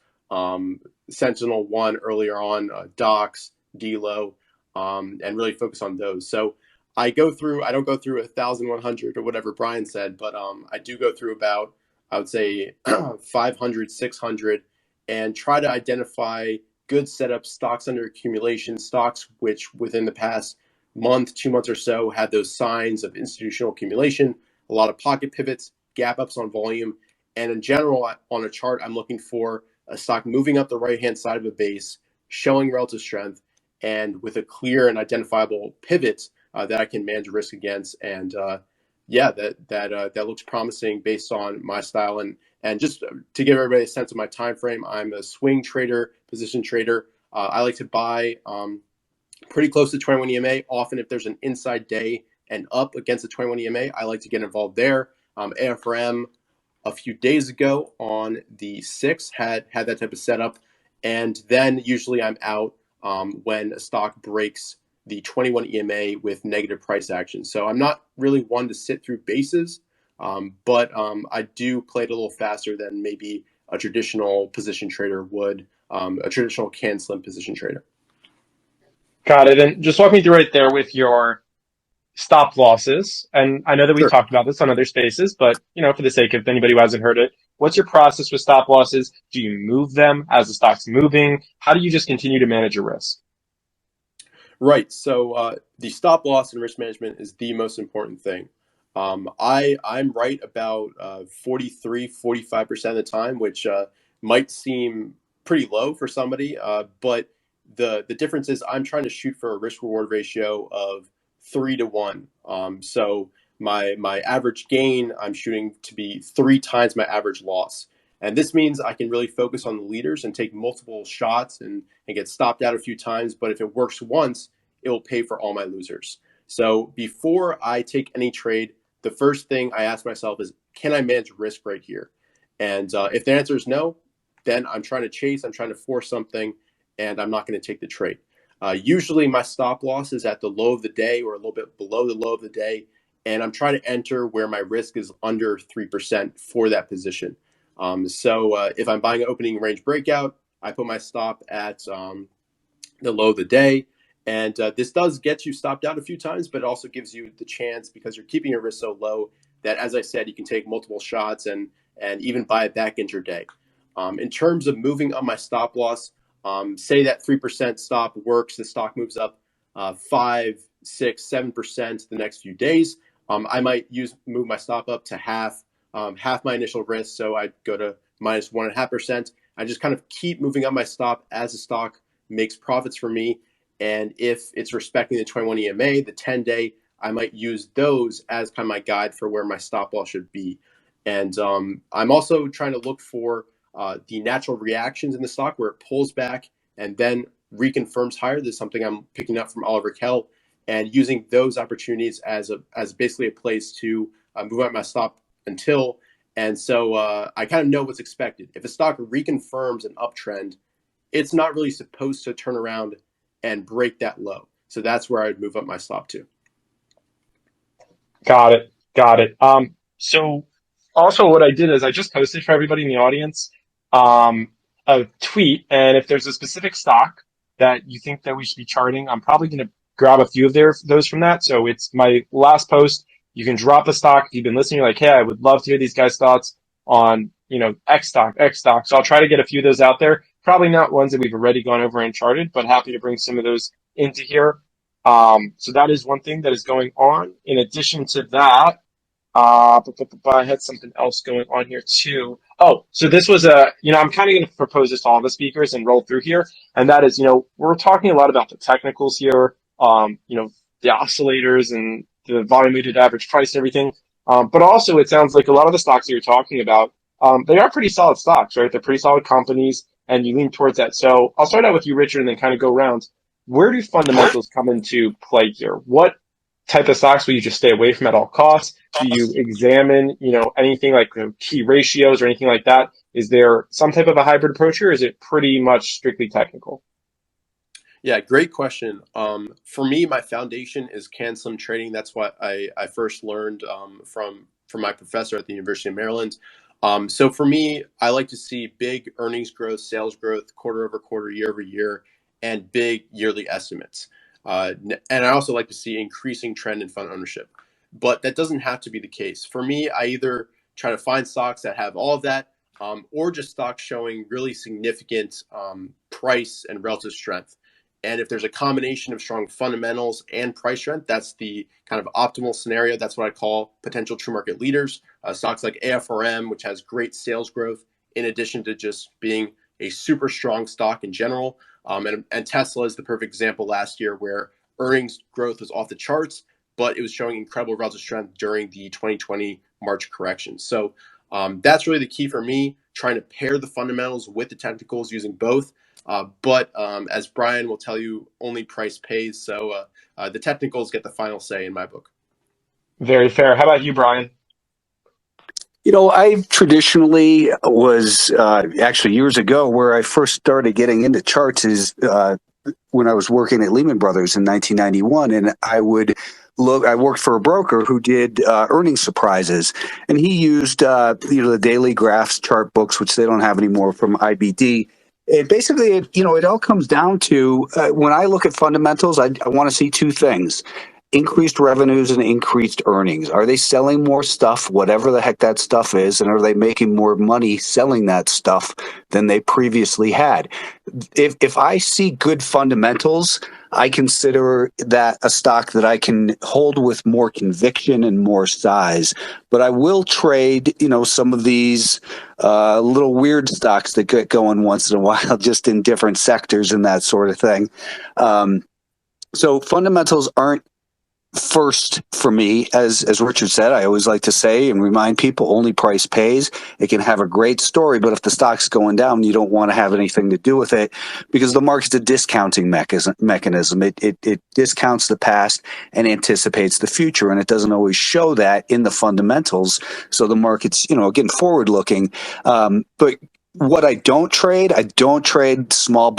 Sentinel One earlier on, Docs, Delo, and really focus on those. So I don't go through 1,100 or whatever Brian said, but I do go through about, I would say 500, 600, and try to identify good setup stocks under accumulation, stocks which within the past month, 2 months or so had those signs of institutional accumulation, a lot of pocket pivots, gap ups on volume. And in general, on a chart, I'm looking for a stock moving up the right-hand side of a base, showing relative strength, and with a clear and identifiable pivot that I can manage risk against. And yeah, that looks promising based on my style. And just to give everybody a sense of my time frame, I'm a swing trader, position trader. I like to buy pretty close to 21 EMA. Often, if there's an inside day and up against the 21 EMA, I like to get involved there. AFRM a few days ago on the 6th had that type of setup, and then usually I'm out when a stock breaks the 21 EMA with negative price action. So I'm not really one to sit through bases, but I do play it a little faster than maybe a traditional position trader would, a traditional can slim position trader. Got it. And just walk me through right there with your stop losses. And I know that we've Sure. talked about this on other spaces, but for the sake of anybody who hasn't heard it, what's your process with stop losses? Do you move them as the stock's moving? How do you just continue to manage your risk? Right. So the stop loss and risk management is the most important thing. I'm right about 43, 45% of the time, which might seem pretty low for somebody, but the difference is I'm trying to shoot for a risk reward ratio of 3 to 1. So my average gain, I'm shooting to be 3 times my average loss. And this means I can really focus on the leaders and take multiple shots and get stopped out a few times. But if it works once, it will pay for all my losers. So before I take any trade, the first thing I ask myself is, can I manage risk right here? And if the answer is no, then I'm trying to chase, I'm trying to force something, and I'm not going to take the trade. Usually my stop loss is at the low of the day or a little bit below the low of the day, and I'm trying to enter where my risk is under 3% for that position. So if I'm buying an opening range breakout, I put my stop at the low of the day. And this does get you stopped out a few times, but it also gives you the chance, because you're keeping your risk so low, that, as I said, you can take multiple shots and even buy it back intraday. In terms of moving up my stop loss, say that 3% stop works, the stock moves up 5, 6, 7% the next few days. I might move my stop up to half my initial risk. So I'd go to minus 1.5%. I just kind of keep moving up my stop as the stock makes profits for me. And if it's respecting the 21 EMA, the 10-day, I might use those as kind of my guide for where my stop loss should be. And I'm also trying to look for the natural reactions in the stock where it pulls back and then reconfirms higher. This is something I'm picking up from Oliver Kell, and using those opportunities as basically a place to move out my stop until. And so I kind of know what's expected. If a stock reconfirms an uptrend, it's not really supposed to turn around and break that low. So that's where I'd move up my stop to. Got it. Got it. So also what I did is I just posted for everybody in the audience a tweet, and if there's a specific stock that you think that we should be charting, I'm probably going to grab a few of those from that. So it's my last post. You can drop a stock if you've been listening. You're like, hey, I would love to hear these guys' thoughts on, X stock, X stock. So I'll try to get a few of those out there. Probably not ones that we've already gone over and charted, but happy to bring some of those into here. So that is one thing that is going on. In addition to that, I had something else going on here too. Oh, so this was I'm kind of going to propose this to all the speakers and roll through here. And that is, we're talking a lot about the technicals here, the oscillators and the volume weighted average price and everything. But also it sounds like a lot of the stocks that you're talking about, they are pretty solid stocks, right? They're pretty solid companies and you lean towards that. So I'll start out with you, Richard, and then kind of go around. Where do fundamentals come into play here? What type of stocks will you just stay away from at all costs? Do you examine, anything like the key ratios or anything like that? Is there some type of a hybrid approach here, or is it pretty much strictly technical? Yeah, great question. For me, my foundation is CAN-SLIM trading. That's what I first learned from my professor at the University of Maryland. So for me, I like to see big earnings growth, sales growth, quarter over quarter, year over year, and big yearly estimates. And I also like to see increasing trend in fund ownership. But that doesn't have to be the case. For me, I either try to find stocks that have all of that, or just stocks showing really significant price and relative strength. And if there's a combination of strong fundamentals and price strength, that's the kind of optimal scenario. That's what I call potential true market leaders. Stocks like AFRM, which has great sales growth, in addition to just being a super strong stock in general. And Tesla is the perfect example last year where earnings growth was off the charts, but it was showing incredible relative strength during the 2020 March correction. So that's really the key for me, trying to pair the fundamentals with the technicals using both. But as Brian will tell you, only price pays. So the technicals get the final say in my book. Very fair. How about you, Brian? I traditionally was actually years ago where I first started getting into charts is when I was working at Lehman Brothers in 1991, and I worked for a broker who did earnings surprises, and he used the daily graphs chart books, which they don't have anymore, from IBD. And basically, it all comes down to when I look at fundamentals, I want to see two things: increased revenues and increased earnings. Are they selling more stuff, whatever the heck that stuff is, and are they making more money selling that stuff than they previously had? If I see good fundamentals, I consider that a stock that I can hold with more conviction and more size. But I will trade, some of these little weird stocks that get going once in a while, just in different sectors and that sort of thing. So fundamentals aren't first for me, as Richard said, I always like to say and remind people, only price pays. It can have a great story, but if the stock's going down, you don't want to have anything to do with it, because the market's a discounting mechanism. It discounts the past and anticipates the future, and it doesn't always show that in the fundamentals. So the market's, again, forward looking. But what I don't trade small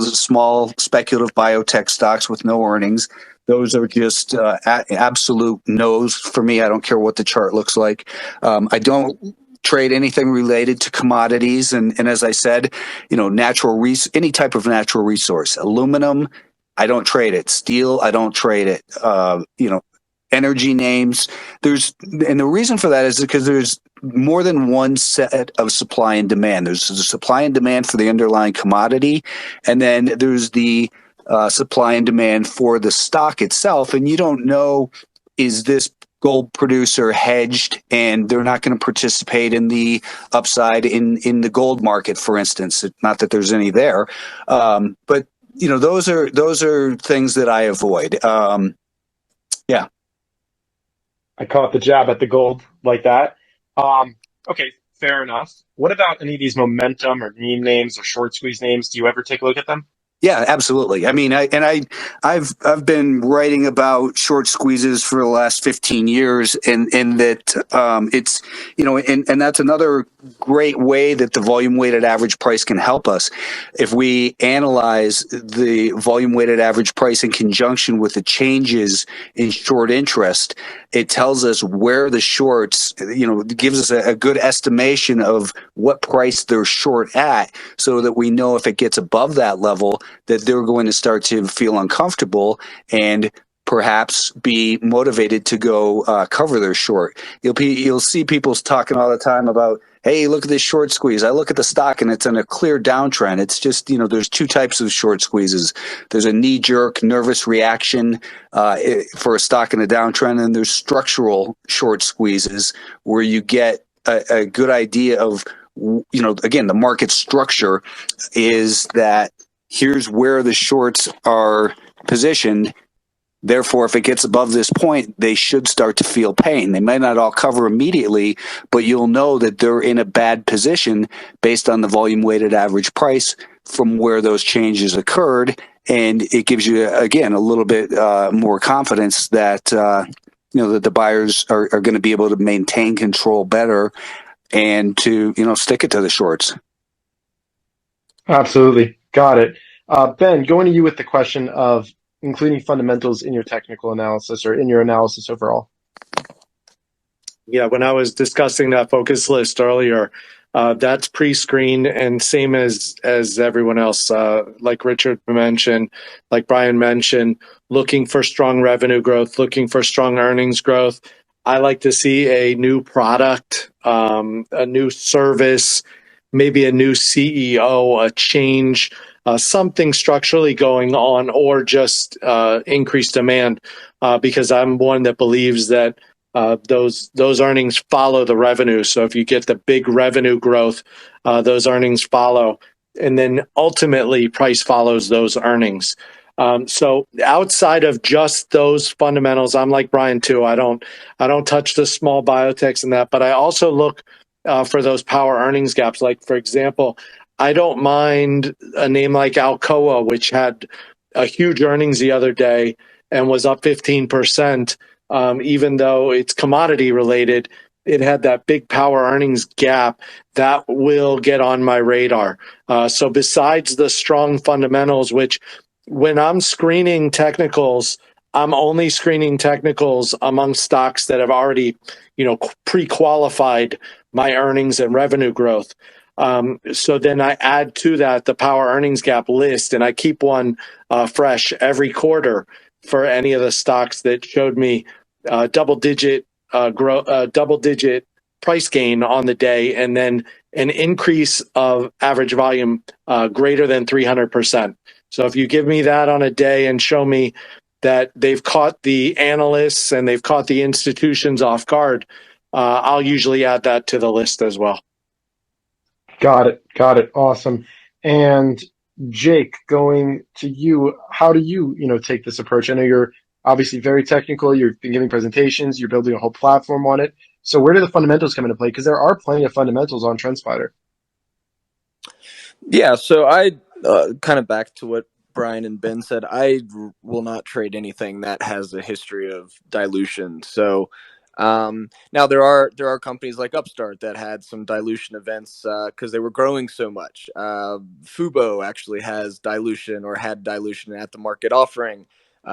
small speculative biotech stocks with no earnings. Those are just absolute no's for me. I don't care what the chart looks like. I don't trade anything related to commodities, and as I said, any type of natural resource, aluminum, I don't trade it. Steel, I don't trade it. Energy names. And the reason for that is because there's more than one set of supply and demand. There's the supply and demand for the underlying commodity, and then there's the supply and demand for the stock itself. And you don't know, is this gold producer hedged and they're not going to participate in the upside in the gold market, for instance? Not that there's any there, but those are things that I avoid. Yeah. I caught the jab at the gold like that. Okay, fair enough. What about any of these momentum or meme names or short squeeze names? Do you ever take a look at them? Yeah, absolutely. I mean, I've been writing about short squeezes for the last 15 years, and that it's and that's another great way that the volume weighted average price can help us. If we analyze the volume weighted average price in conjunction with the changes in short interest, it tells us where the shorts, it gives us a good estimation of what price they're short at, so that we know if it gets above that level, that they're going to start to feel uncomfortable and perhaps be motivated to go cover their short. You'll see people talking all the time about, hey, look at this short squeeze. I look at the stock and it's in a clear downtrend. It's just, there's two types of short squeezes. There's a knee-jerk, nervous reaction for a stock in a downtrend, and there's structural short squeezes where you get a good idea of, again, the market structure is that here's where the shorts are positioned. Therefore, if it gets above this point, they should start to feel pain. They might not all cover immediately, but you'll know that they're in a bad position based on the volume weighted average price from where those changes occurred. And it gives you, again, a little bit more confidence that, that the buyers are going to be able to maintain control better and to, stick it to the shorts. Absolutely. Got it. Ben, going to you with the question of including fundamentals in your technical analysis or in your analysis overall. Yeah, when I was discussing that focus list earlier, that's pre-screened and same as everyone else. Like Richard mentioned, like Brian mentioned, looking for strong revenue growth, looking for strong earnings growth. I like to see a new product, a new service, maybe a new CEO, a change, something structurally going on, or just increased demand. Because I'm one that believes that those earnings follow the revenue. So if you get the big revenue growth, those earnings follow, and then ultimately price follows those earnings. So outside of just those fundamentals, I'm like Brian too. I don't touch the small biotechs and that, but I also look for those power earnings gaps. Like, for example, I don't mind a name like Alcoa, which had a huge earnings the other day and was up 15%. Even though it's commodity related, it had that big power earnings gap that will get on my radar. So besides the strong fundamentals, which when I'm screening technicals, I'm only screening technicals among stocks that have already, pre-qualified my earnings and revenue growth. So then I add to that the power earnings gap list, and I keep one fresh every quarter for any of the stocks that showed me double-digit price gain on the day, and then an increase of average volume greater than 300%. So if you give me that on a day and show me that they've caught the analysts and they've caught the institutions off guard, I'll usually add that to the list as well. Got it. Awesome. And Jake, going to you, how do you, take this approach? I know you're Obviously, very technical. You've been giving presentations. You're building a whole platform on it. So where do the fundamentals come into play? Because there are plenty of fundamentals on TrendSpider. Yeah, so I kind of back to what Brian and Ben said. Will not trade anything that has a history of dilution. So now there are companies like Upstart that had some dilution events because they were growing so much. Fubo actually has dilution or had dilution at the market offering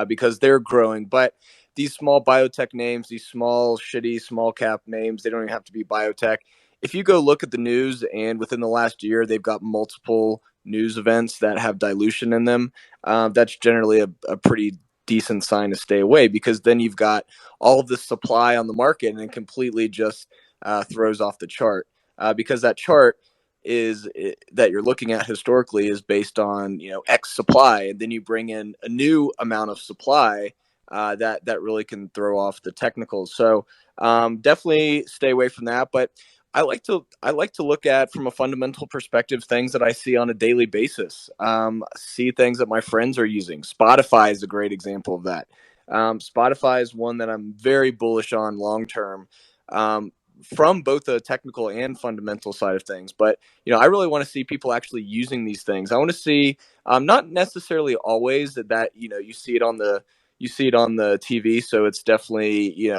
because they're growing, but these small biotech names, these small shitty small cap names, they don't even have to be biotech. If you go look at the news and within the last year they've got multiple news events that have dilution in them, that's generally a pretty decent sign to stay away, because then you've got all of this supply on the market and it completely just throws off the chart, because that chart that you're looking at historically is based on X supply, and then you bring in a new amount of supply that really can throw off the technicals. So definitely stay away from that. But I like to look at, from a fundamental perspective, things that I see on a daily basis. See things that my friends are using. Spotify is a great example of that. Spotify is one that I'm very bullish on long term, from both the technical and fundamental side of things. But I really want to see people actually using these things. I want to see, not necessarily always that you see it on the TV, so it's definitely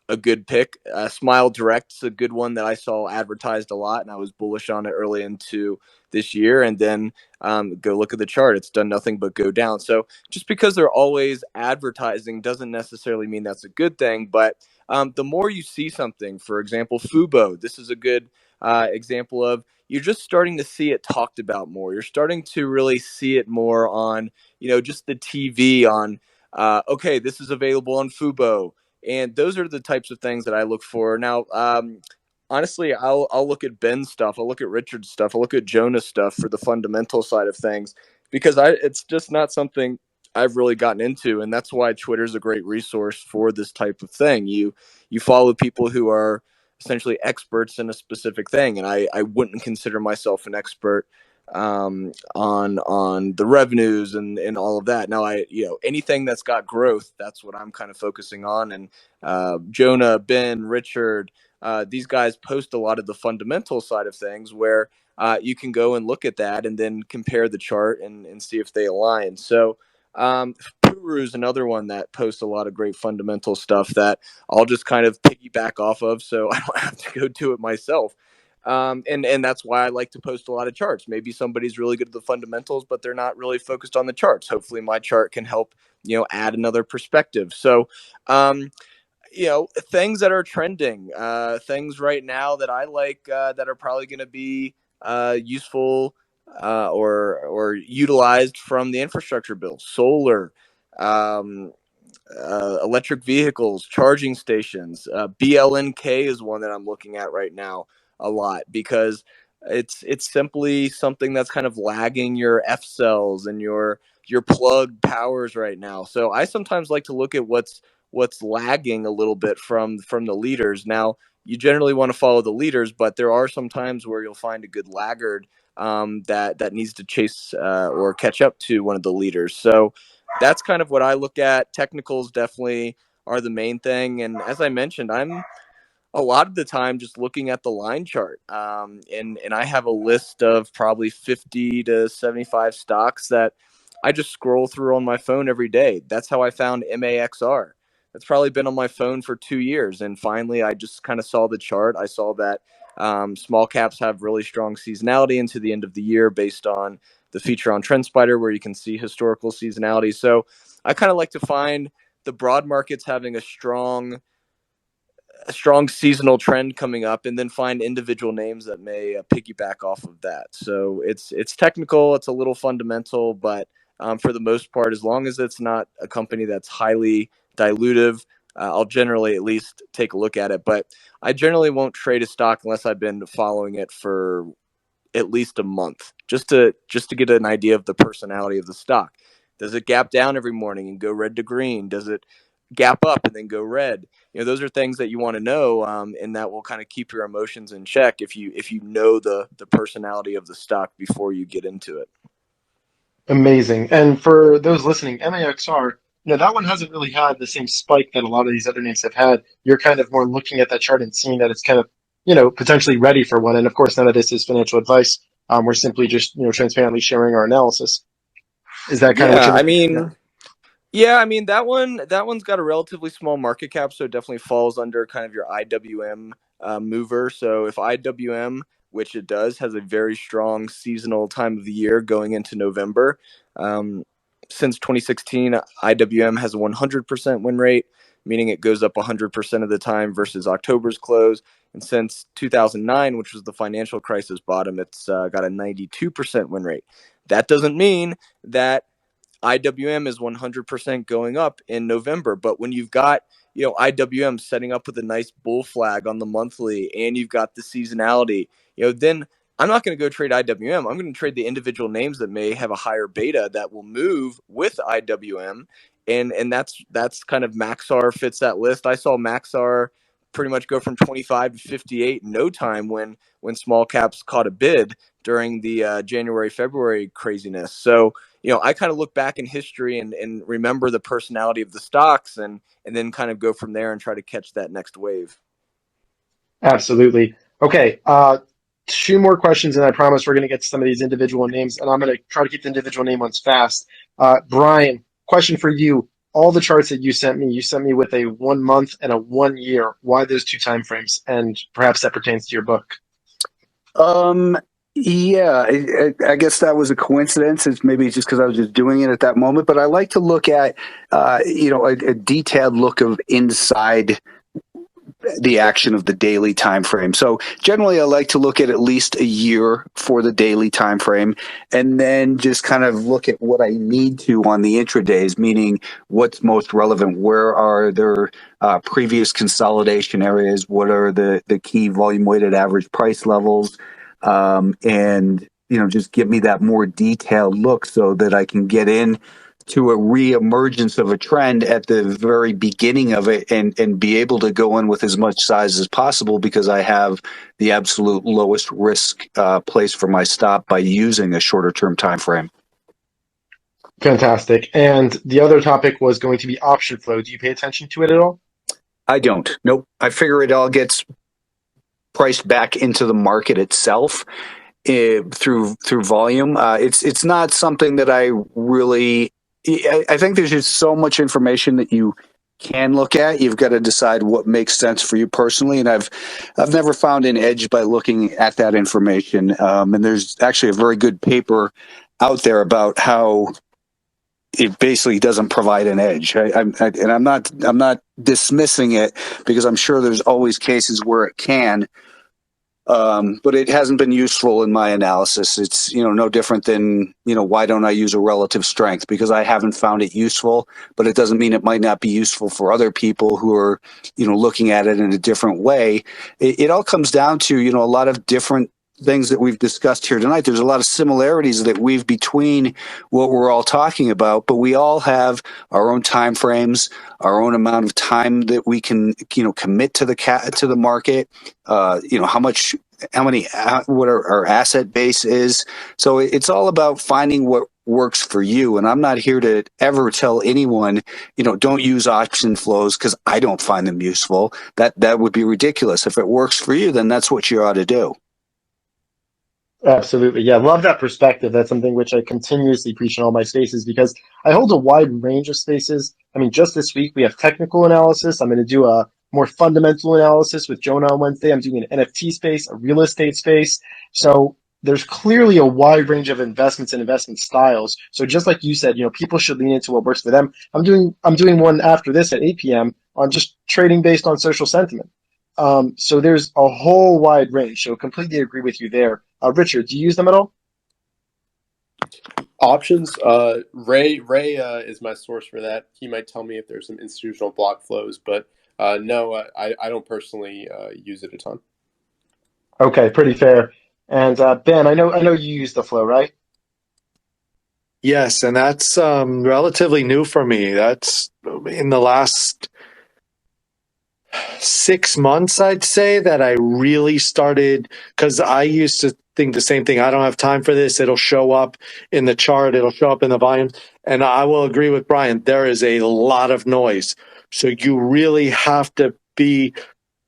a good pick. Smile Direct's a good one that I saw advertised a lot, and I was bullish on it early into this year. And then go look at the chart; it's done nothing but go down. So just because they're always advertising doesn't necessarily mean that's a good thing. But the more you see something, for example, Fubo, this is a good example of, you're just starting to see it talked about more. You're starting to really see it more on just the TV on. Okay, this is available on Fubo, and those are the types of things that I look for. Now, honestly, I'll look at Ben's stuff, I'll look at Richard's stuff, I'll look at Jonah's stuff for the fundamental side of things, because it's just not something I've really gotten into, and that's why Twitter's a great resource for this type of thing. You follow people who are essentially experts in a specific thing, and I wouldn't consider myself an expert on the revenues and all of that. Now, anything that's got growth, that's what I'm kind of focusing on. And Jonah, Ben, Richard, these guys post a lot of the fundamental side of things, where you can go and look at that and then compare the chart and see if they align. So Puru is another one that posts a lot of great fundamental stuff that I'll just kind of piggyback off of, so I don't have to go do it myself. And that's why I like to post a lot of charts. Maybe somebody's really good at the fundamentals, but they're not really focused on the charts. Hopefully my chart can help add another perspective. So things that are trending, things right now that I like, that are probably going to be useful or utilized from the infrastructure bill: solar, um, electric vehicles, charging stations. BLNK is one that I'm looking at right now a lot, because it's simply something that's kind of lagging your F cells and your plug powers right now. So I sometimes like to look at what's lagging a little bit from the leaders. Now, you generally want to follow the leaders, but there are some times where you'll find a good laggard that needs to chase or catch up to one of the leaders. So that's kind of what I look at. Technicals definitely are the main thing, and as I mentioned, I'm a lot of the time just looking at the line chart. And I have a list of probably 50 to 75 stocks that I just scroll through on my phone every day. That's how I found MAXR. That's probably been on my phone for 2 years. And finally, I just kind of saw the chart. I saw that small caps have really strong seasonality into the end of the year, based on the feature on TrendSpider, where you can see historical seasonality. So I kind of like to find the broad markets having a strong seasonal trend coming up, and then find individual names that may piggyback off of that. So it's technical, it's a little fundamental, but for the most part, as long as it's not a company that's highly dilutive, I'll generally at least take a look at it. But I generally won't trade a stock unless I've been following it for at least a month, just to get an idea of the personality of the stock. Does it gap down every morning and go red to green? Does it gap up and then go red? Those are things that you want to know, and that will kind of keep your emotions in check if you know the personality of the stock before you get into it. Amazing. And for those listening, MAXR, Now that one hasn't really had the same spike that a lot of these other names have had. You're kind of more looking at that chart and seeing that it's kind of, potentially ready for one. And of course, none of this is financial advice. We're simply just, transparently sharing our analysis. Is that kind of what Yeah, you're I looking at? mean, yeah, I mean that one's got a relatively small market cap, so it definitely falls under kind of your IWM mover. So if IWM, which it does, has a very strong seasonal time of the year going into November. Um, since 2016, IWM has a 100% win rate, meaning it goes up 100% of the time versus October's close. And since 2009, which was the financial crisis bottom, it's got a 92% win rate. That doesn't mean that IWM is 100% going up in November. But when you've got, IWM setting up with a nice bull flag on the monthly and you've got the seasonality, then I'm not going to go trade IWM. I'm going to trade the individual names that may have a higher beta that will move with IWM. And that's kind of Maxar fits that list. I saw Maxar pretty much go from 25 to 58 in no time when small caps caught a bid during the January February craziness. So I kind of look back in history and remember the personality of the stocks and then kind of go from there and try to catch that next wave. Absolutely. Okay. Two more questions, and I promise we're going to get to some of these individual names, and I'm going to try to keep the individual name ones fast. Brian, question for you. All the charts that you sent me with a 1 month and a 1 year. Why those two time frames? And perhaps that pertains to your book. Um, yeah, I guess that was a coincidence. It's maybe just because I was just doing it at that moment. But I like to look at, a detailed look of inside the action of the daily time frame. So generally, I like to look at least a year for the daily time frame, and then just kind of look at what I need to on the intradays, meaning what's most relevant. Where are there previous consolidation areas? What are the key volume weighted average price levels? And just give me that more detailed look so that I can get in to a re-emergence of a trend at the very beginning of it and be able to go in with as much size as possible because I have the absolute lowest risk place for my stop by using a shorter term time frame. Fantastic. And the other topic was going to be option flow. Do you pay attention to it at all? I don't. Nope. I figure it all gets priced back into the market itself through volume. It's not something that I really. I think there's just so much information that you can look at. You've got to decide what makes sense for you personally, and I've never found an edge by looking at that information. And there's actually a very good paper out there about how it basically doesn't provide an edge. And I'm not dismissing it because I'm sure there's always cases where it can. But it hasn't been useful in my analysis. It's no different than why don't I use a relative strength, because I haven't found it useful, but it doesn't mean it might not be useful for other people who are looking at it in a different way. It all comes down to a lot of different things that we've discussed here tonight. There's a lot of similarities that weave between what we're all talking about, but we all have our own time frames, our own amount of time that we can commit to the market. What our asset base is. So it's all about finding what works for you. And I'm not here to ever tell anyone, don't use option flows because I don't find them useful. That would be ridiculous. If it works for you, then that's what you ought to do. Absolutely. Yeah, love that perspective. That's something which I continuously preach in all my spaces because I hold a wide range of spaces. I mean, just this week we have technical analysis. I'm going to do a more fundamental analysis with Jonah on Wednesday. I'm doing an NFT space, a real estate space. So there's clearly a wide range of investments and investment styles. So just like you said, people should lean into what works for them. I'm doing one after this at 8 p.m. on just trading based on social sentiment. So there's a whole wide range. So completely agree with you there. Richard, do you use them at all? Options. Ray is my source for that. He might tell me if there's some institutional block flows, but no, I don't personally use it a ton. Okay, pretty fair. And Ben, I know you use the flow, right? Yes, and that's relatively new for me. That's in the last 6 months, I'd say, that I really started, because I used to think the same thing. I don't have time for this. It'll show up in the chart. It'll show up in the volumes. And I will agree with Brian. There is a lot of noise. So you really have to be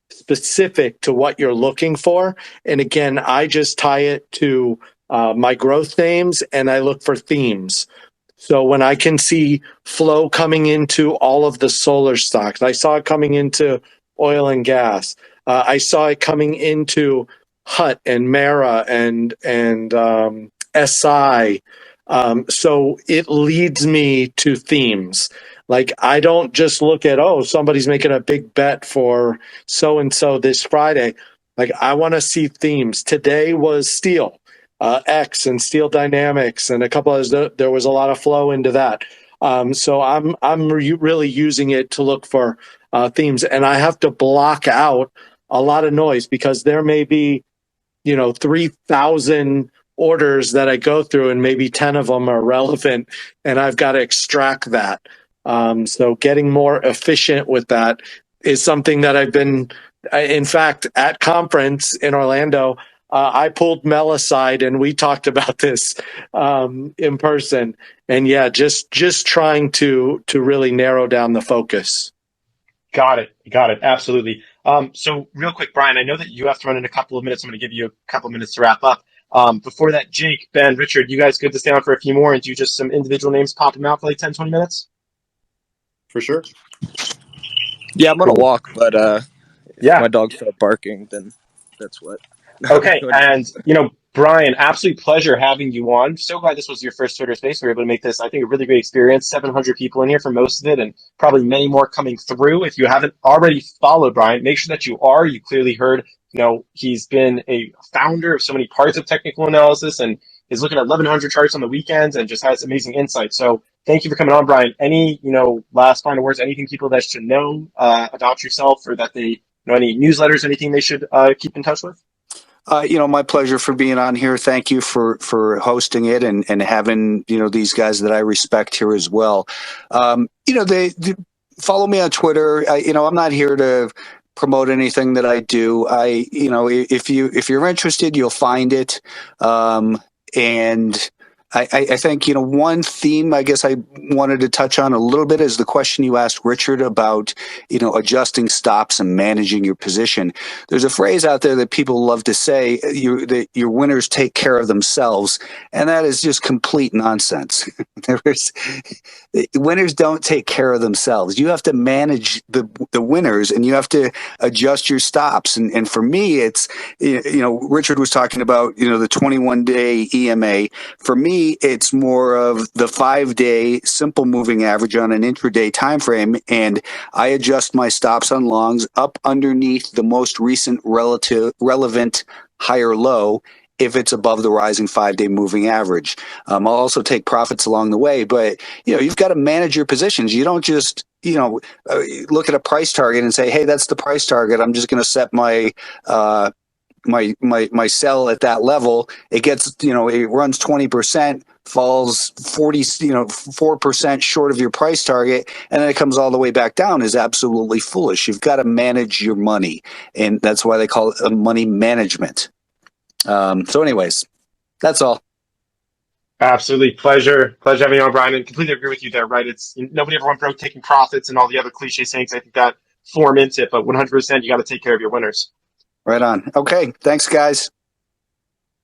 specific to what you're looking for. And again, I just tie it to my growth names and I look for themes. So when I can see flow coming into all of the solar stocks, I saw it coming into oil and gas. I saw it coming into Hut and Mara and SI. So it leads me to themes. Like I don't just look at, oh, somebody's making a big bet for so and so this Friday. Like I want to see themes. Today was steel. X and Steel Dynamics and a couple of there was a lot of flow into that. So I'm really using it to look for themes, and I have to block out a lot of noise because there may be 3,000 orders that I go through, and maybe 10 of them are relevant, and I've got to extract that. So getting more efficient with that is something that I've been. In fact, at conference in Orlando, I pulled Mel aside and we talked about this in person. And yeah, just trying to really narrow down the focus. Got it. Got it. Absolutely. So real quick, Brian, I know that you have to run in a couple of minutes. I'm going to give you a couple of minutes to wrap up. Before that, Jake, Ben, Richard, you guys good to stay on for a few more and do just some individual names, pop them out for like 10, 20 minutes? For sure. Yeah, I'm gonna Cool. walk, but if Yeah. my dogs start barking, then that's what. Okay, and Brian, absolute pleasure having you on. So glad this was your first Twitter space. We were able to make this, I think, a really great experience. 700 people in here for most of it, and probably many more coming through. If you haven't already followed Brian, make sure that you are. You clearly heard, he's been a founder of so many parts of technical analysis, and is looking at 1,100 charts on the weekends, and just has amazing insight. So thank you for coming on, Brian. Any last final words? Anything people that should know about yourself, or that they any newsletters, anything they should keep in touch with? My pleasure for being on here. Thank you for hosting it and having, these guys that I respect here as well. They follow me on Twitter. I'm not here to promote anything that I do. If you're interested, you'll find it. And I think, one theme I guess I wanted to touch on a little bit is the question you asked Richard about, adjusting stops and managing your position. There's a phrase out there that people love to say, that your winners take care of themselves. And that is just complete nonsense. Winners don't take care of themselves. You have to manage the winners, and you have to adjust your stops. And for me, it's, Richard was talking about, the 21-day EMA. For me, it's more of the 5-day simple moving average on an intraday time frame, and I adjust my stops on longs up underneath the most recent relevant higher low if it's above the rising 5-day moving average. I'll also take profits along the way, but you've got to manage your positions. You don't just look at a price target and say, hey, that's the price target. I'm just going to set my my sell at that level. It gets, it runs 20%, falls 4% short of your price target, and then it comes all the way back down is absolutely foolish. You've got to manage your money, and that's why they call it money management. So anyways, that's all. Absolutely. Pleasure having you on, Brian, and completely agree with you there, right? It's nobody ever went broke taking profits and all the other cliche sayings. I think that form into it, but 100% you got to take care of your winners. Right on. Okay. Thanks, guys.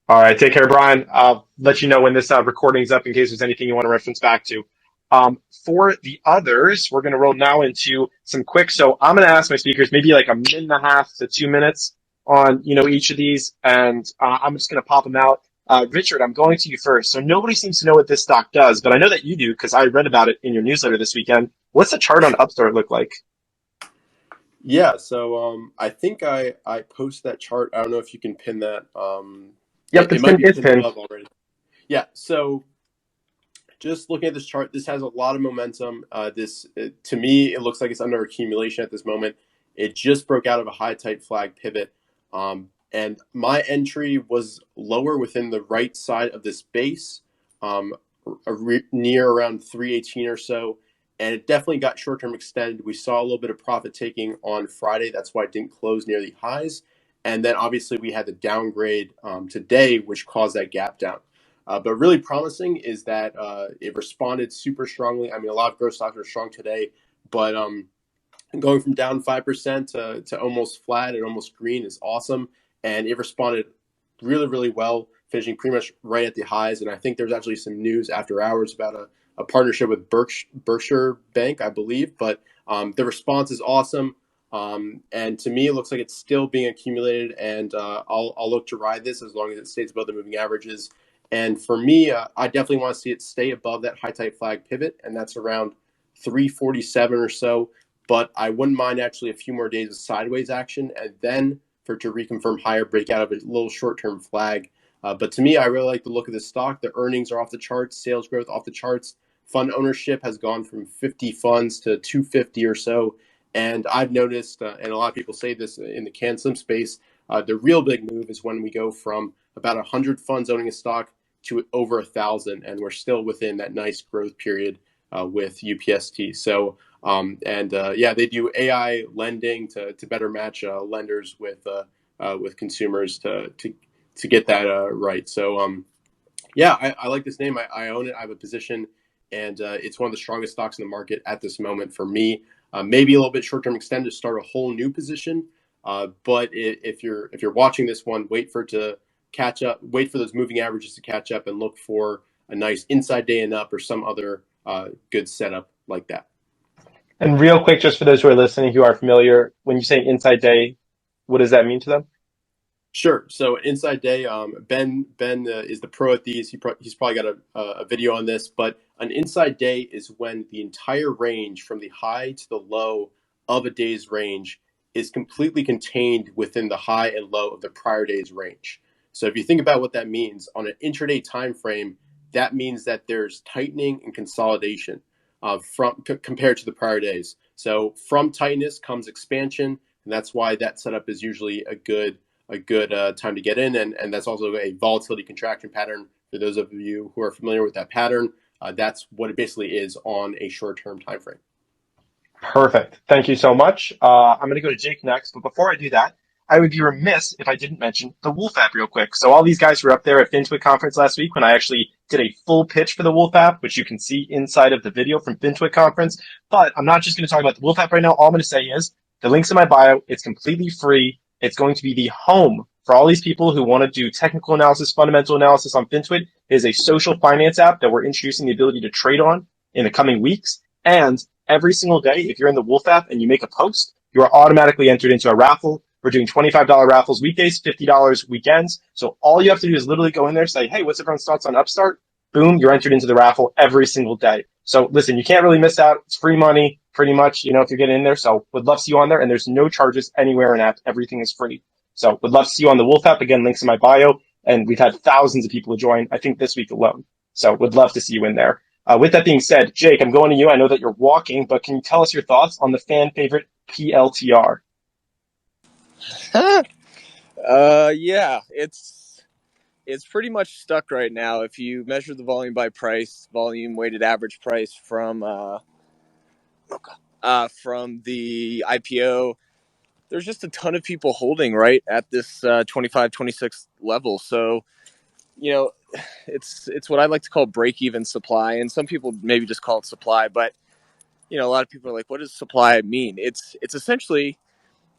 All right. Take care, Brian. I'll let you know when this recording's up in case there's anything you want to reference back to. For the others, we're going to roll now into some quick. So I'm going to ask my speakers maybe like a minute and a half to 2 minutes on, each of these, and I'm just going to pop them out. Richard, I'm going to you first. So nobody seems to know what this stock does, but I know that you do because I read about it in your newsletter this weekend. What's the chart on Upstart look like? Yeah, so I think I post that chart. I don't know if you can pin that. Yep, It might be it's pinned pinned. above already. Yeah, so just looking at this chart, this has a lot of momentum. To me, it looks like it's under accumulation at this moment. It just broke out of a high tight flag pivot. And my entry was lower within the right side of this base, near around 318 or so. and it definitely got short-term extended. We saw a little bit of profit taking on Friday. That's why it didn't close near the highs. And then obviously we had the downgrade today, which caused that gap down. But really promising is that it responded super strongly. I mean, a lot of growth stocks are strong today, but going from down 5% to almost flat and almost green is awesome. And it responded really, really well, finishing pretty much right at the highs. And I think there's actually some news after hours about a partnership with Berkshire Bank, I believe. But the response is awesome. And to me, it looks like it's still being accumulated. And I'll look to ride this as long as it stays above the moving averages. And for me, I definitely want to see it stay above that high tight flag pivot. And that's around 347 or so. But I wouldn't mind actually a few more days of sideways action and then for it to reconfirm higher, break out of a little short-term flag. But to me, I really like the look of the stock. The earnings are off the charts, sales growth off the charts. Fund ownership has gone from 50 funds to 250 or so. And I've noticed, and a lot of people say this in the CanSlim space, the real big move is when we go from about 100 funds owning a stock to over 1,000, and we're still within that nice growth period with UPST. So yeah, they do AI lending to better match lenders with consumers to get that right. So yeah, I like this name. I own it. I have a position, and it's one of the strongest stocks in the market at this moment for me. Maybe a little bit short term extend to start a whole new position. But if you're watching this one, wait for it to catch up. Wait for those moving averages to catch up, and look for a nice inside day and up or some other good setup like that. And real quick, just for those who are listening who are familiar, when you say inside day, what does that mean to them? Sure. So inside day, Ben is the pro at these. He's probably got a video on this, but an inside day is when the entire range from the high to the low of a day's range is completely contained within the high and low of the prior day's range. So if you think about what that means on an intraday time frame, that means that there's tightening and consolidation compared to the prior days. So from tightness comes expansion, and that's why that setup is usually a good time to get in, and that's also a volatility contraction pattern. For those of you who are familiar with that pattern, that's what it basically is on a short-term time frame. Perfect. Thank you so much. I'm going to go to Jake next, but before I do that, I would be remiss if I didn't mention the Wolf app real quick. So all these guys were up there at FinTwit conference last week when I actually did a full pitch for the Wolf app, which you can see inside of the video from FinTwit conference. But I'm not just going to talk about the Wolf app right now. All I'm going to say is the link's in my bio. It's completely free. It's going to be the home for all these people who want to do technical analysis, fundamental analysis on FinTwit. It is a social finance app that we're introducing the ability to trade on in the coming weeks. And every single day, if you're in the Wolf app and you make a post, you are automatically entered into a raffle. We're doing $25 raffles weekdays, $50 weekends. So all you have to do is literally go in there, say, hey, what's everyone's thoughts on Upstart? Boom, you're entered into the raffle every single day. So listen, you can't really miss out. It's free money, pretty much, if you're getting in there. So would love to see you on there. And there's no charges anywhere in app. Everything is free. So would love to see you on the Wolf app. Again, links in my bio. And we've had thousands of people join, I think this week alone. So would love to see you in there. With that being said, Jake, I'm going to you. I know that you're walking, but can you tell us your thoughts on the fan favorite PLTR? Yeah, it's pretty much stuck right now. If you measure the volume by price, volume weighted average price from the IPO, there's just a ton of people holding right at this 25, 26 level. So, it's what I like to call break-even supply, and some people maybe just call it supply, but a lot of people are like, what does supply mean? It's essentially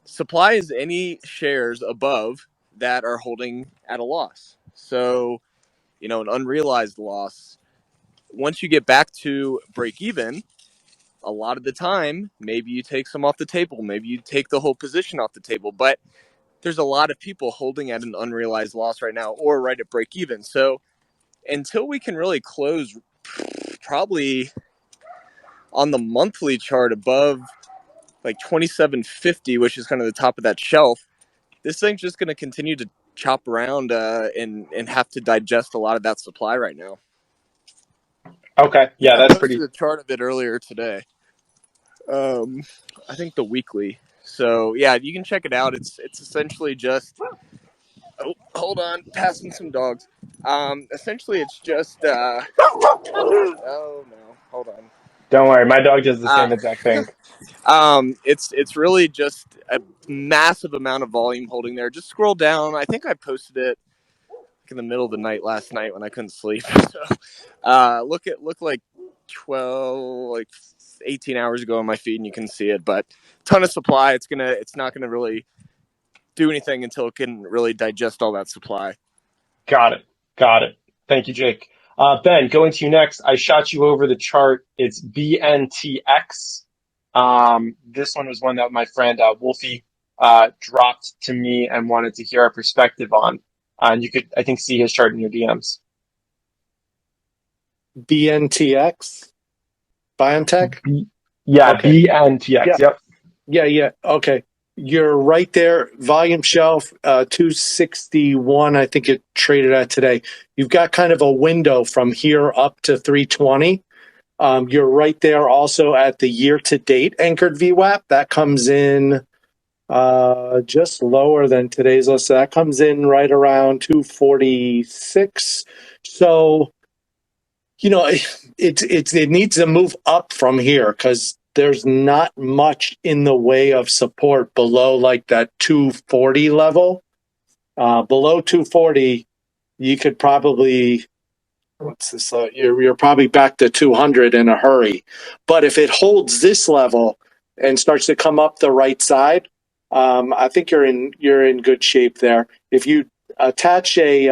supply is any shares above that are holding at a loss. So, an unrealized loss. Once you get back to break even, a lot of the time, maybe you take some off the table, maybe you take the whole position off the table, but there's a lot of people holding at an unrealized loss right now or right at break even. So until we can really close probably on the monthly chart above like 2750, which is kind of the top of that shelf, this thing's just going to continue to chop around and have to digest a lot of that supply right now. Okay, yeah, I that's posted pretty. a chart of it earlier today. I think the weekly. So yeah, you can check it out. It's essentially just. Oh, hold on, passing some dogs. Essentially, it's just. Oh no, hold on. Don't worry, my dog does the Uh, same exact thing. it's really just a massive amount of volume holding there. Just scroll down. I think I posted it in the middle of the night last night when I couldn't sleep. So look like 12, like 18 hours ago on my feed, and you can see it. But ton of supply. It's not gonna really do anything until it can really digest all that supply. Got it. Got it. Thank you, Jake. Ben, going to you next. I shot you over the chart. It's BNTX. This one was one that my friend Wolfie dropped to me and wanted to hear our perspective on. And you could, I think, see his chart in your DMs. BNTX, BioNTech. Yeah, Okay. BNTX. Yeah. Yep. Yeah. Okay. You're right there. Volume shelf, 261. I think it traded at today. You've got kind of a window from here up to 320. You're right there also at the year-to-date anchored VWAP. That comes in just lower than today's list. So that comes in right around 246. So, it needs to move up from here because there's not much in the way of support below like that 240 level. Below 240, you could probably what's this? You're probably back to 200 in a hurry. But if it holds this level and starts to come up the right side, I think you're in good shape there. If you attach a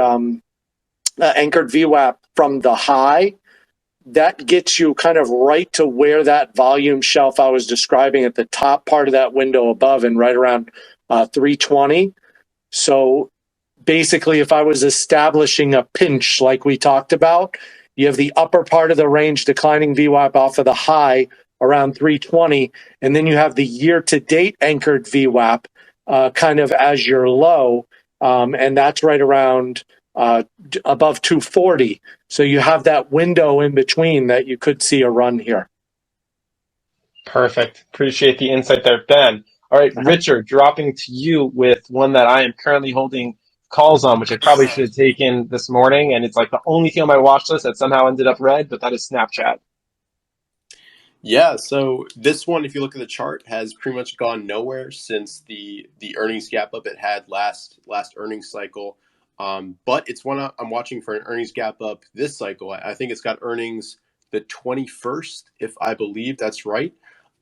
anchored VWAP from the high, that gets you kind of right to where that volume shelf I was describing at the top part of that window above and right around 320. So basically, if I was establishing a pinch like we talked about, you have the upper part of the range declining VWAP off of the high around 320, and then you have the year-to-date anchored VWAP kind of as your low, and that's right around above 240. So you have that window in between that you could see a run here. Perfect. Appreciate the insight there, Ben. All right, Richard, dropping to you with one that I am currently holding calls on, which I probably should have taken this morning, and it's like the only thing on my watch list that somehow ended up red, but that is Snapchat. Yeah, so this one, if you look at the chart, has pretty much gone nowhere since the earnings gap up it had last earnings cycle. But it's one I'm watching for an earnings gap up this cycle. I think it's got earnings the 21st, if I believe that's right.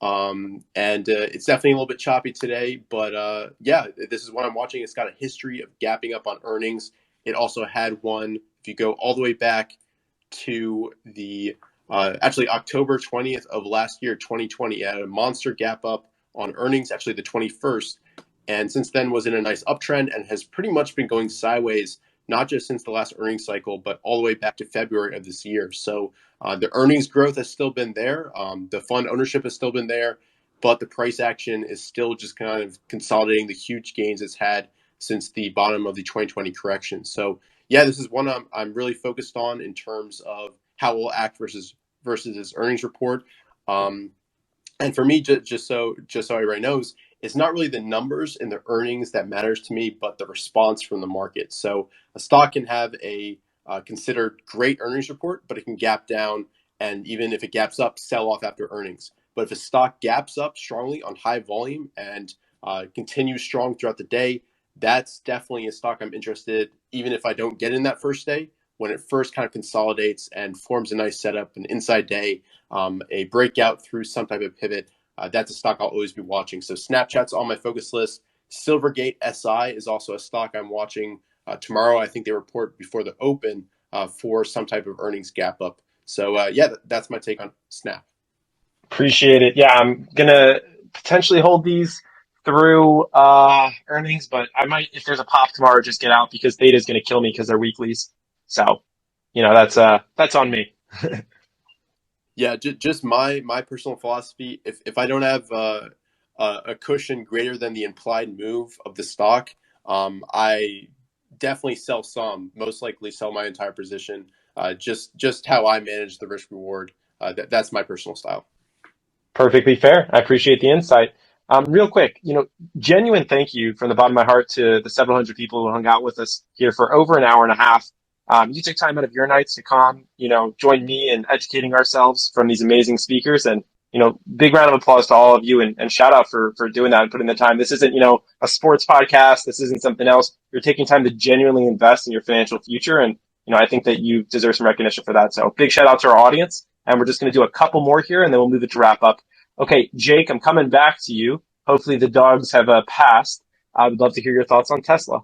And it's definitely a little bit choppy today, but yeah, this is what I'm watching. It's got a history of gapping up on earnings. It also had one, if you go all the way back to the actually October 20th of last year, 2020, it had a monster gap up on earnings, actually the 21st. And since then was in a nice uptrend and has pretty much been going sideways, not just since the last earnings cycle, but all the way back to February of this year. So the earnings growth has still been there. The fund ownership has still been there, but the price action is still just kind of consolidating the huge gains it's had since the bottom of the 2020 correction. So yeah, this is one I'm really focused on in terms of how we'll act versus his earnings report. And for me, just so everybody knows, it's not really the numbers and the earnings that matters to me, but the response from the market. So a stock can have a considered great earnings report, but it can gap down, and even if it gaps up, sell off after earnings. But if a stock gaps up strongly on high volume and continues strong throughout the day, that's definitely a stock I'm interested, even if I don't get in that first day, when it first kind of consolidates and forms a nice setup, an inside day, a breakout through some type of pivot. That's a stock I'll always be watching. So Snapchat's on my focus list. Silvergate SI is also a stock I'm watching tomorrow. I think they report before the open for some type of earnings gap up. So yeah, that's my take on Snap. Appreciate it. Yeah, I'm gonna potentially hold these through earnings, but I might, if there's a pop tomorrow, just get out because Theta is gonna kill me because they're weeklies. So, that's on me. Yeah, just my personal philosophy. If I don't have a cushion greater than the implied move of the stock, I definitely sell some. Most likely sell my entire position. Just how I manage the risk reward. That's my personal style. Perfectly fair. I appreciate the insight. Real quick, genuine thank you from the bottom of my heart to the several hundred people who hung out with us here for over an hour and a half. You took time out of your nights to come, join me in educating ourselves from these amazing speakers. And, big round of applause to all of you and shout out for doing that and putting the time. This isn't, a sports podcast. This isn't something else. You're taking time to genuinely invest in your financial future. And, I think that you deserve some recognition for that. So big shout out to our audience. And we're just going to do a couple more here and then we'll move it to wrap up. Okay, Jake, I'm coming back to you. Hopefully the dogs have passed. I would love to hear your thoughts on Tesla.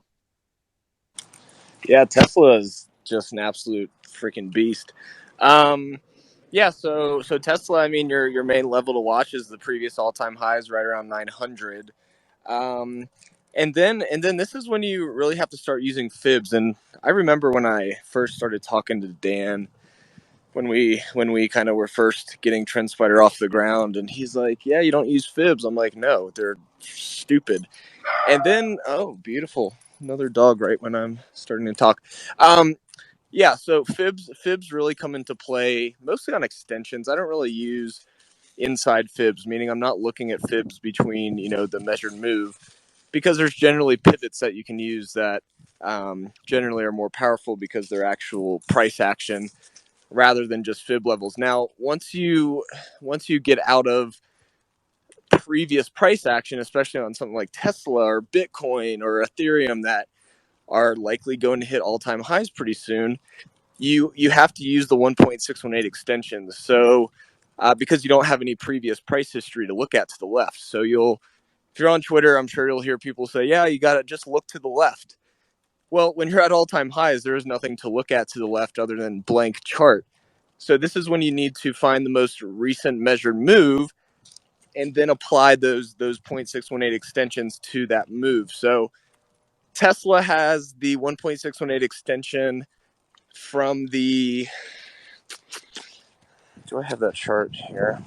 Yeah, Tesla is just an absolute freaking beast. Yeah, so Tesla, I mean, your main level to watch is the previous all-time highs right around 900. And then this is when you really have to start using fibs. And I remember when I first started talking to Dan, when we kind of were first getting TrendSpider off the ground, and he's like, "Yeah, you don't use fibs." I'm like, "No, they're stupid." And then, oh, beautiful, another dog right when I'm starting to talk. Yeah, so fibs really come into play mostly on extensions. I don't really use inside fibs, meaning I'm not looking at fibs between the measured move, because there's generally pivots that you can use that generally are more powerful because they're actual price action rather than just fib levels. Now, once you get out of previous price action, especially on something like Tesla or Bitcoin or Ethereum that are likely going to hit all-time highs pretty soon, you have to use the 1.618 extensions. So because you don't have any previous price history to look at to the left. So if you're on Twitter, I'm sure you'll hear people say, yeah, you got to just look to the left. Well, when you're at all-time highs, there is nothing to look at to the left other than blank chart. So this is when you need to find the most recent measured move and then apply those 0.618 extensions to that move. So Tesla has the 1.618 extension from the... Do I have that chart here?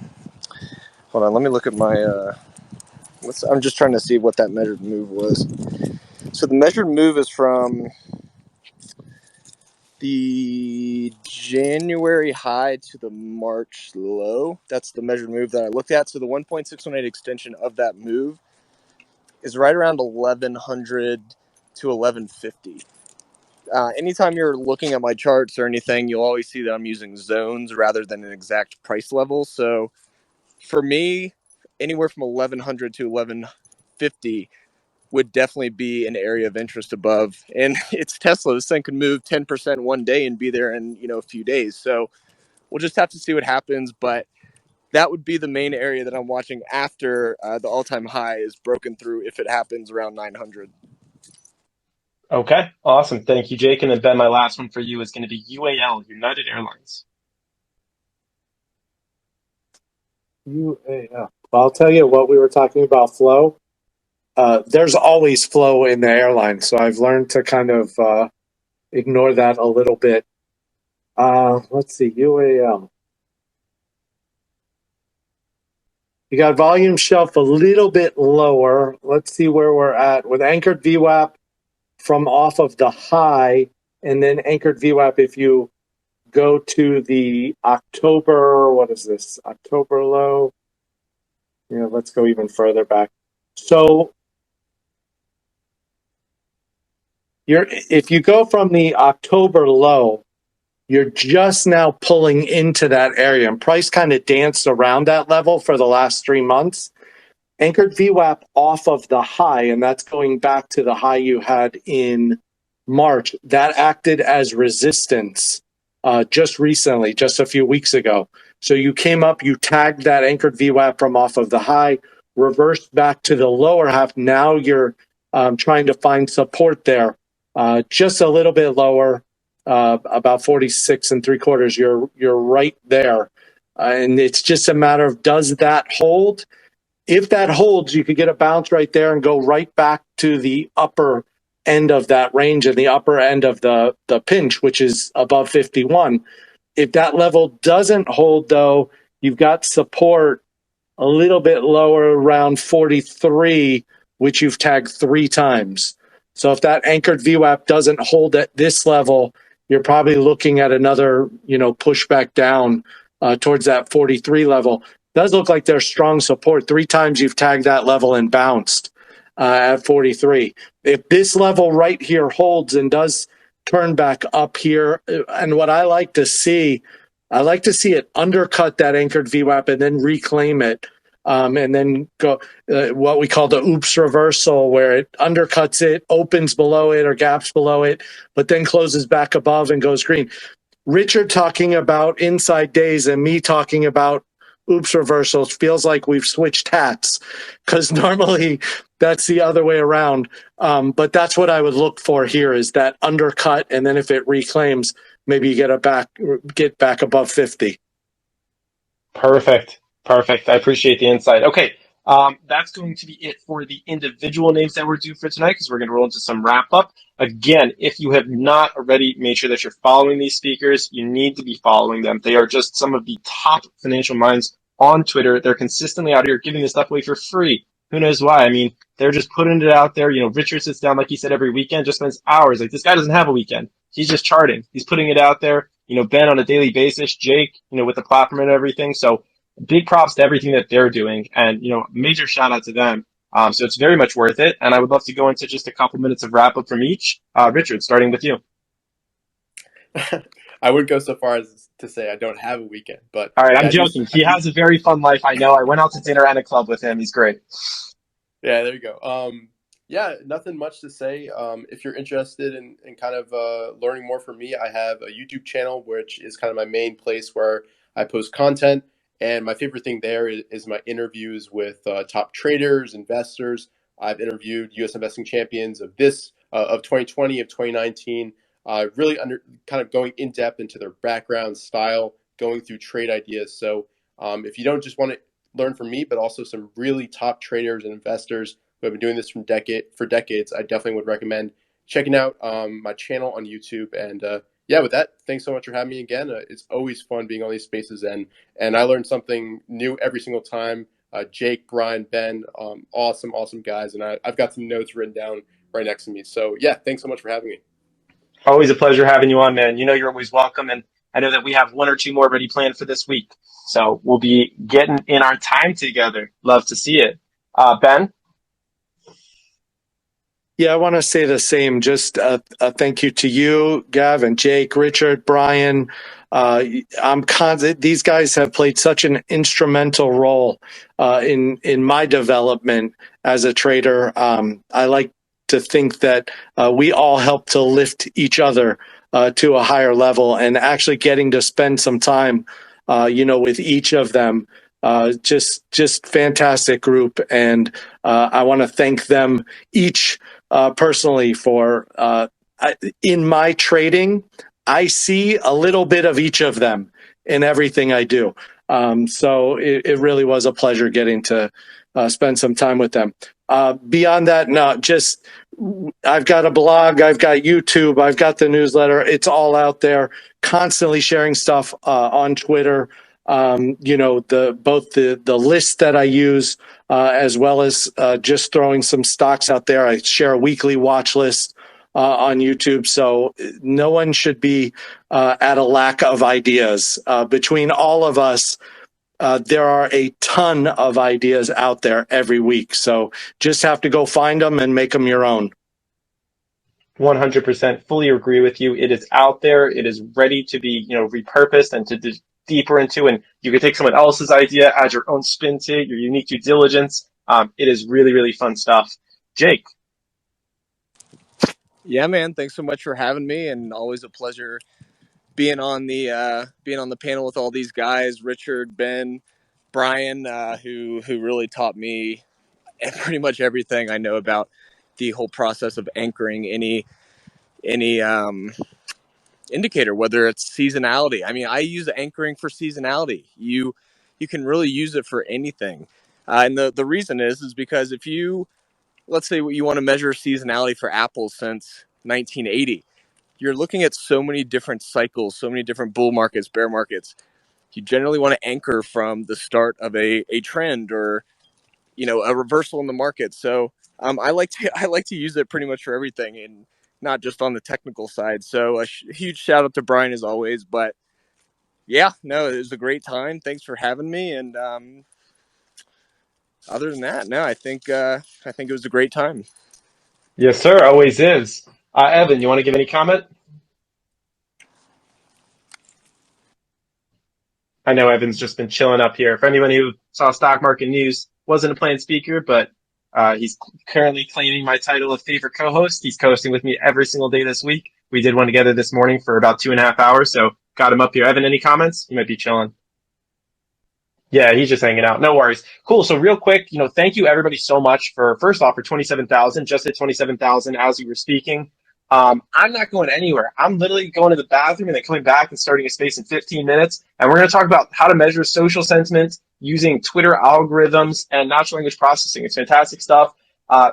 Hold on, let me look at my... I'm just trying to see what that measured move was. So the measured move is from the January high to the March low. That's the measured move that I looked at. So the 1.618 extension of that move is right around 1100 to 1150. Anytime you're looking at my charts or anything, you'll always see that I'm using zones rather than an exact price level. So for me, anywhere from 1100 to 1150 would definitely be an area of interest above. And it's Tesla. This thing can move 10% one day and be there in a few days. So we'll just have to see what happens. But that would be the main area that I'm watching after the all-time high is broken through, if it happens around 900. Okay, awesome. Thank you, Jake. And then Ben, my last one for you is going to be UAL, United Airlines. UAL. Well, I'll tell you what we were talking about flow. There's always flow in the airline, so I've learned to kind of ignore that a little bit. Let's see, UAL. You got volume shelf a little bit lower. Let's see where we're at with anchored VWAP from off of the high, and then anchored VWAP if you go to the October, what is this? October low. Yeah, let's go even further back. So if you go from the October low, you're just now pulling into that area, and price kind of danced around that level for the last 3 months. Anchored VWAP off of the high, and that's going back to the high you had in March. That acted as resistance just recently, just a few weeks ago. So you came up, you tagged that anchored VWAP from off of the high, reversed back to the lower half. Now you're trying to find support there, just a little bit lower, about 46 3/4. You're right there, and it's just a matter of, does that hold? If that holds, you could get a bounce right there and go right back to the upper end of that range and the upper end of the pinch, which is above 51. If that level doesn't hold, though, you've got support a little bit lower around 43, which you've tagged 3 times. So if that anchored VWAP doesn't hold at this level, you're probably looking at another, pushback down towards that 43 level. Does look like there's strong support. 3 times you've tagged that level and bounced at 43. If this level right here holds and does turn back up here. And what I like to see it undercut that anchored VWAP and then reclaim it. And then go what we call the oops reversal, where it undercuts it, opens below it or gaps below it, but then closes back above and goes green. Richard talking about inside days and me talking about oops reversals feels like we've switched hats, because normally that's the other way around. But that's what I would look for here, is that undercut, and then if it reclaims, maybe you get back above 50. Perfect. Perfect. I appreciate the insight. Okay. That's going to be it for the individual names that we're due for tonight, because we're going to roll into some wrap up. Again, if you have not already made sure that you're following these speakers, you need to be following them. They are just some of the top financial minds on Twitter. They're consistently out here giving this stuff away for free. Who knows why? I mean, they're just putting it out there. Richard sits down, like he said, every weekend, just spends hours. Like, this guy doesn't have a weekend. He's just charting. He's putting it out there. Ben on a daily basis, Jake, with the platform and everything. So big props to everything that they're doing, and major shout out to them. So it's very much worth it, and I would love to go into just a couple minutes of wrap up from each. Richard, starting with you. I would go so far as to say I don't have a weekend, but All right, yeah, I'm joking. He has a very fun life. I know. I went out to dinner and a club with him. He's great. Yeah, there you go. Yeah, nothing much to say. If you're interested in kind of learning more from me, I have a YouTube channel, which is kind of my main place where I post content. And my favorite thing there is my interviews with top traders, investors. I've interviewed U.S. investing champions of 2020, of 2019, really kind of going in depth into their background, style, going through trade ideas. So if you don't just want to learn from me, but also some really top traders and investors who have been doing this for decades, I definitely would recommend checking out my channel on YouTube. And yeah, with that, thanks so much for having me again. It's always fun being on these spaces, and I learn something new every single time. Jake, Brian, Ben, awesome guys, and I've got some notes written down right next to me. So yeah, thanks so much for having me. Always a pleasure having you on, man. You're always welcome, and I know that we have one or two more already planned for this week. So we'll be getting in our time together. Love to see it. Ben? Yeah, I want to say the same. Just a thank you to you, Gavin, Jake, Richard, Brian. These guys have played such an instrumental role in my development as a trader. I like to think that we all help to lift each other to a higher level, and actually getting to spend some time, with each of them. Just fantastic group, and I want to thank them each personally for in my trading. I see a little bit of each of them in everything I do. So it really was a pleasure getting to spend some time with them. Beyond that, no, just I've got a blog, I've got YouTube, I've got the newsletter. It's all out there, constantly sharing stuff on Twitter. The list that I use, as well as just throwing some stocks out there. I share a weekly watch list on YouTube, so no one should be at a lack of ideas. Between all of us, there are a ton of ideas out there every week. So just have to go find them and make them your own. 100% fully agree with you. It is out there. It is ready to be, repurposed and to deeper into, and you can take someone else's idea, add your own spin to it, your unique due diligence. It is really, really fun stuff. Jake. Yeah, man. Thanks so much for having me, and always a pleasure being on the panel with all these guys, Richard, Ben, Brian, who really taught me pretty much everything I know about the whole process of anchoring any indicator, whether it's seasonality. I mean, I use anchoring for seasonality. You can really use it for anything, and the reason is because if you, let's say you want to measure seasonality for apples since 1980, you're looking at so many different cycles, so many different bull markets, bear markets. You generally want to anchor from the start of a trend, or a reversal in the market. So I like to use it pretty much for everything, and not just on the technical side. So a huge shout out to Brian as always. But yeah, no, it was a great time. Thanks for having me. And other than that, no, I think it was a great time. Yes, sir. Always is. Evan, you want to give any comment? I know Evan's just been chilling up here. For anyone who saw stock market news, wasn't a planned speaker, but he's currently claiming my title of favorite co-host. He's co-hosting with me every single day this week. We did one together this morning for about 2.5 hours, so got him up here. Evan, any comments? He might be chilling. Yeah, he's just hanging out. No worries. Cool. So real quick, thank you everybody so much for first off for 27,000, just at 27,000 as we were speaking. I'm not going anywhere. I'm literally going to the bathroom and then coming back and starting a space in 15 minutes. And we're going to talk about how to measure social sentiment using Twitter algorithms and natural language processing. It's fantastic stuff.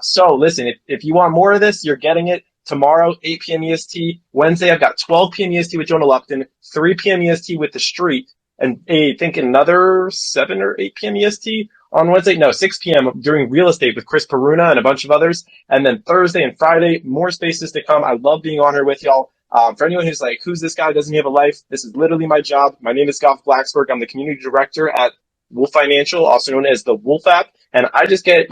So listen, if you want more of this, you're getting it tomorrow, 8 p.m. EST. Wednesday, I've got 12 p.m. EST with Jonah Lupton, 3 p.m. EST with The Street, and I think another 7 or 8 p.m. EST on Wednesday. No, 6 p.m. during real estate with Chris Peruna and a bunch of others. And then Thursday and Friday, more spaces to come. I love being on here with y'all. For anyone who's like, who's this guy? Doesn't he have a life? This is literally my job. My name is Goff Blacksburg. I'm the community director at Wolf Financial, also known as the Wolf app. And I just get,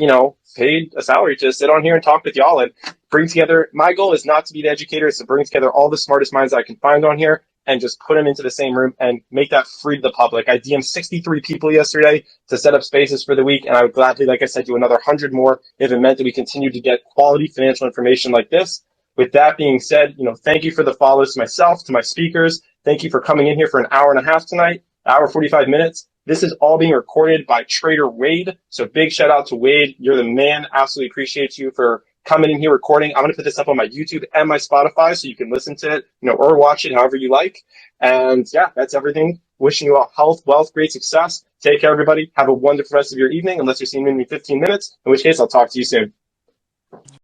paid a salary to sit on here and talk with y'all and bring together. My goal is not to be the educator. It's to bring together all the smartest minds I can find on here and just put them into the same room and make that free to the public. I DM'd 63 people yesterday to set up spaces for the week, and I would gladly, like I said, do another 100 more if it meant that we continue to get quality financial information like this. With that being said, thank you for the follows to myself, to my speakers. Thank you for coming in here for an hour and a half tonight, hour 45 minutes. This is all being recorded by Trader Wade. So big shout out to Wade. You're the man. Absolutely appreciate you for coming in here recording. I'm going to put this up on my YouTube and my Spotify so you can listen to it, or watch it however you like. And yeah, that's everything. Wishing you all health, wealth, great success. Take care, everybody. Have a wonderful rest of your evening, unless you're seeing me in 15 minutes, in which case I'll talk to you soon.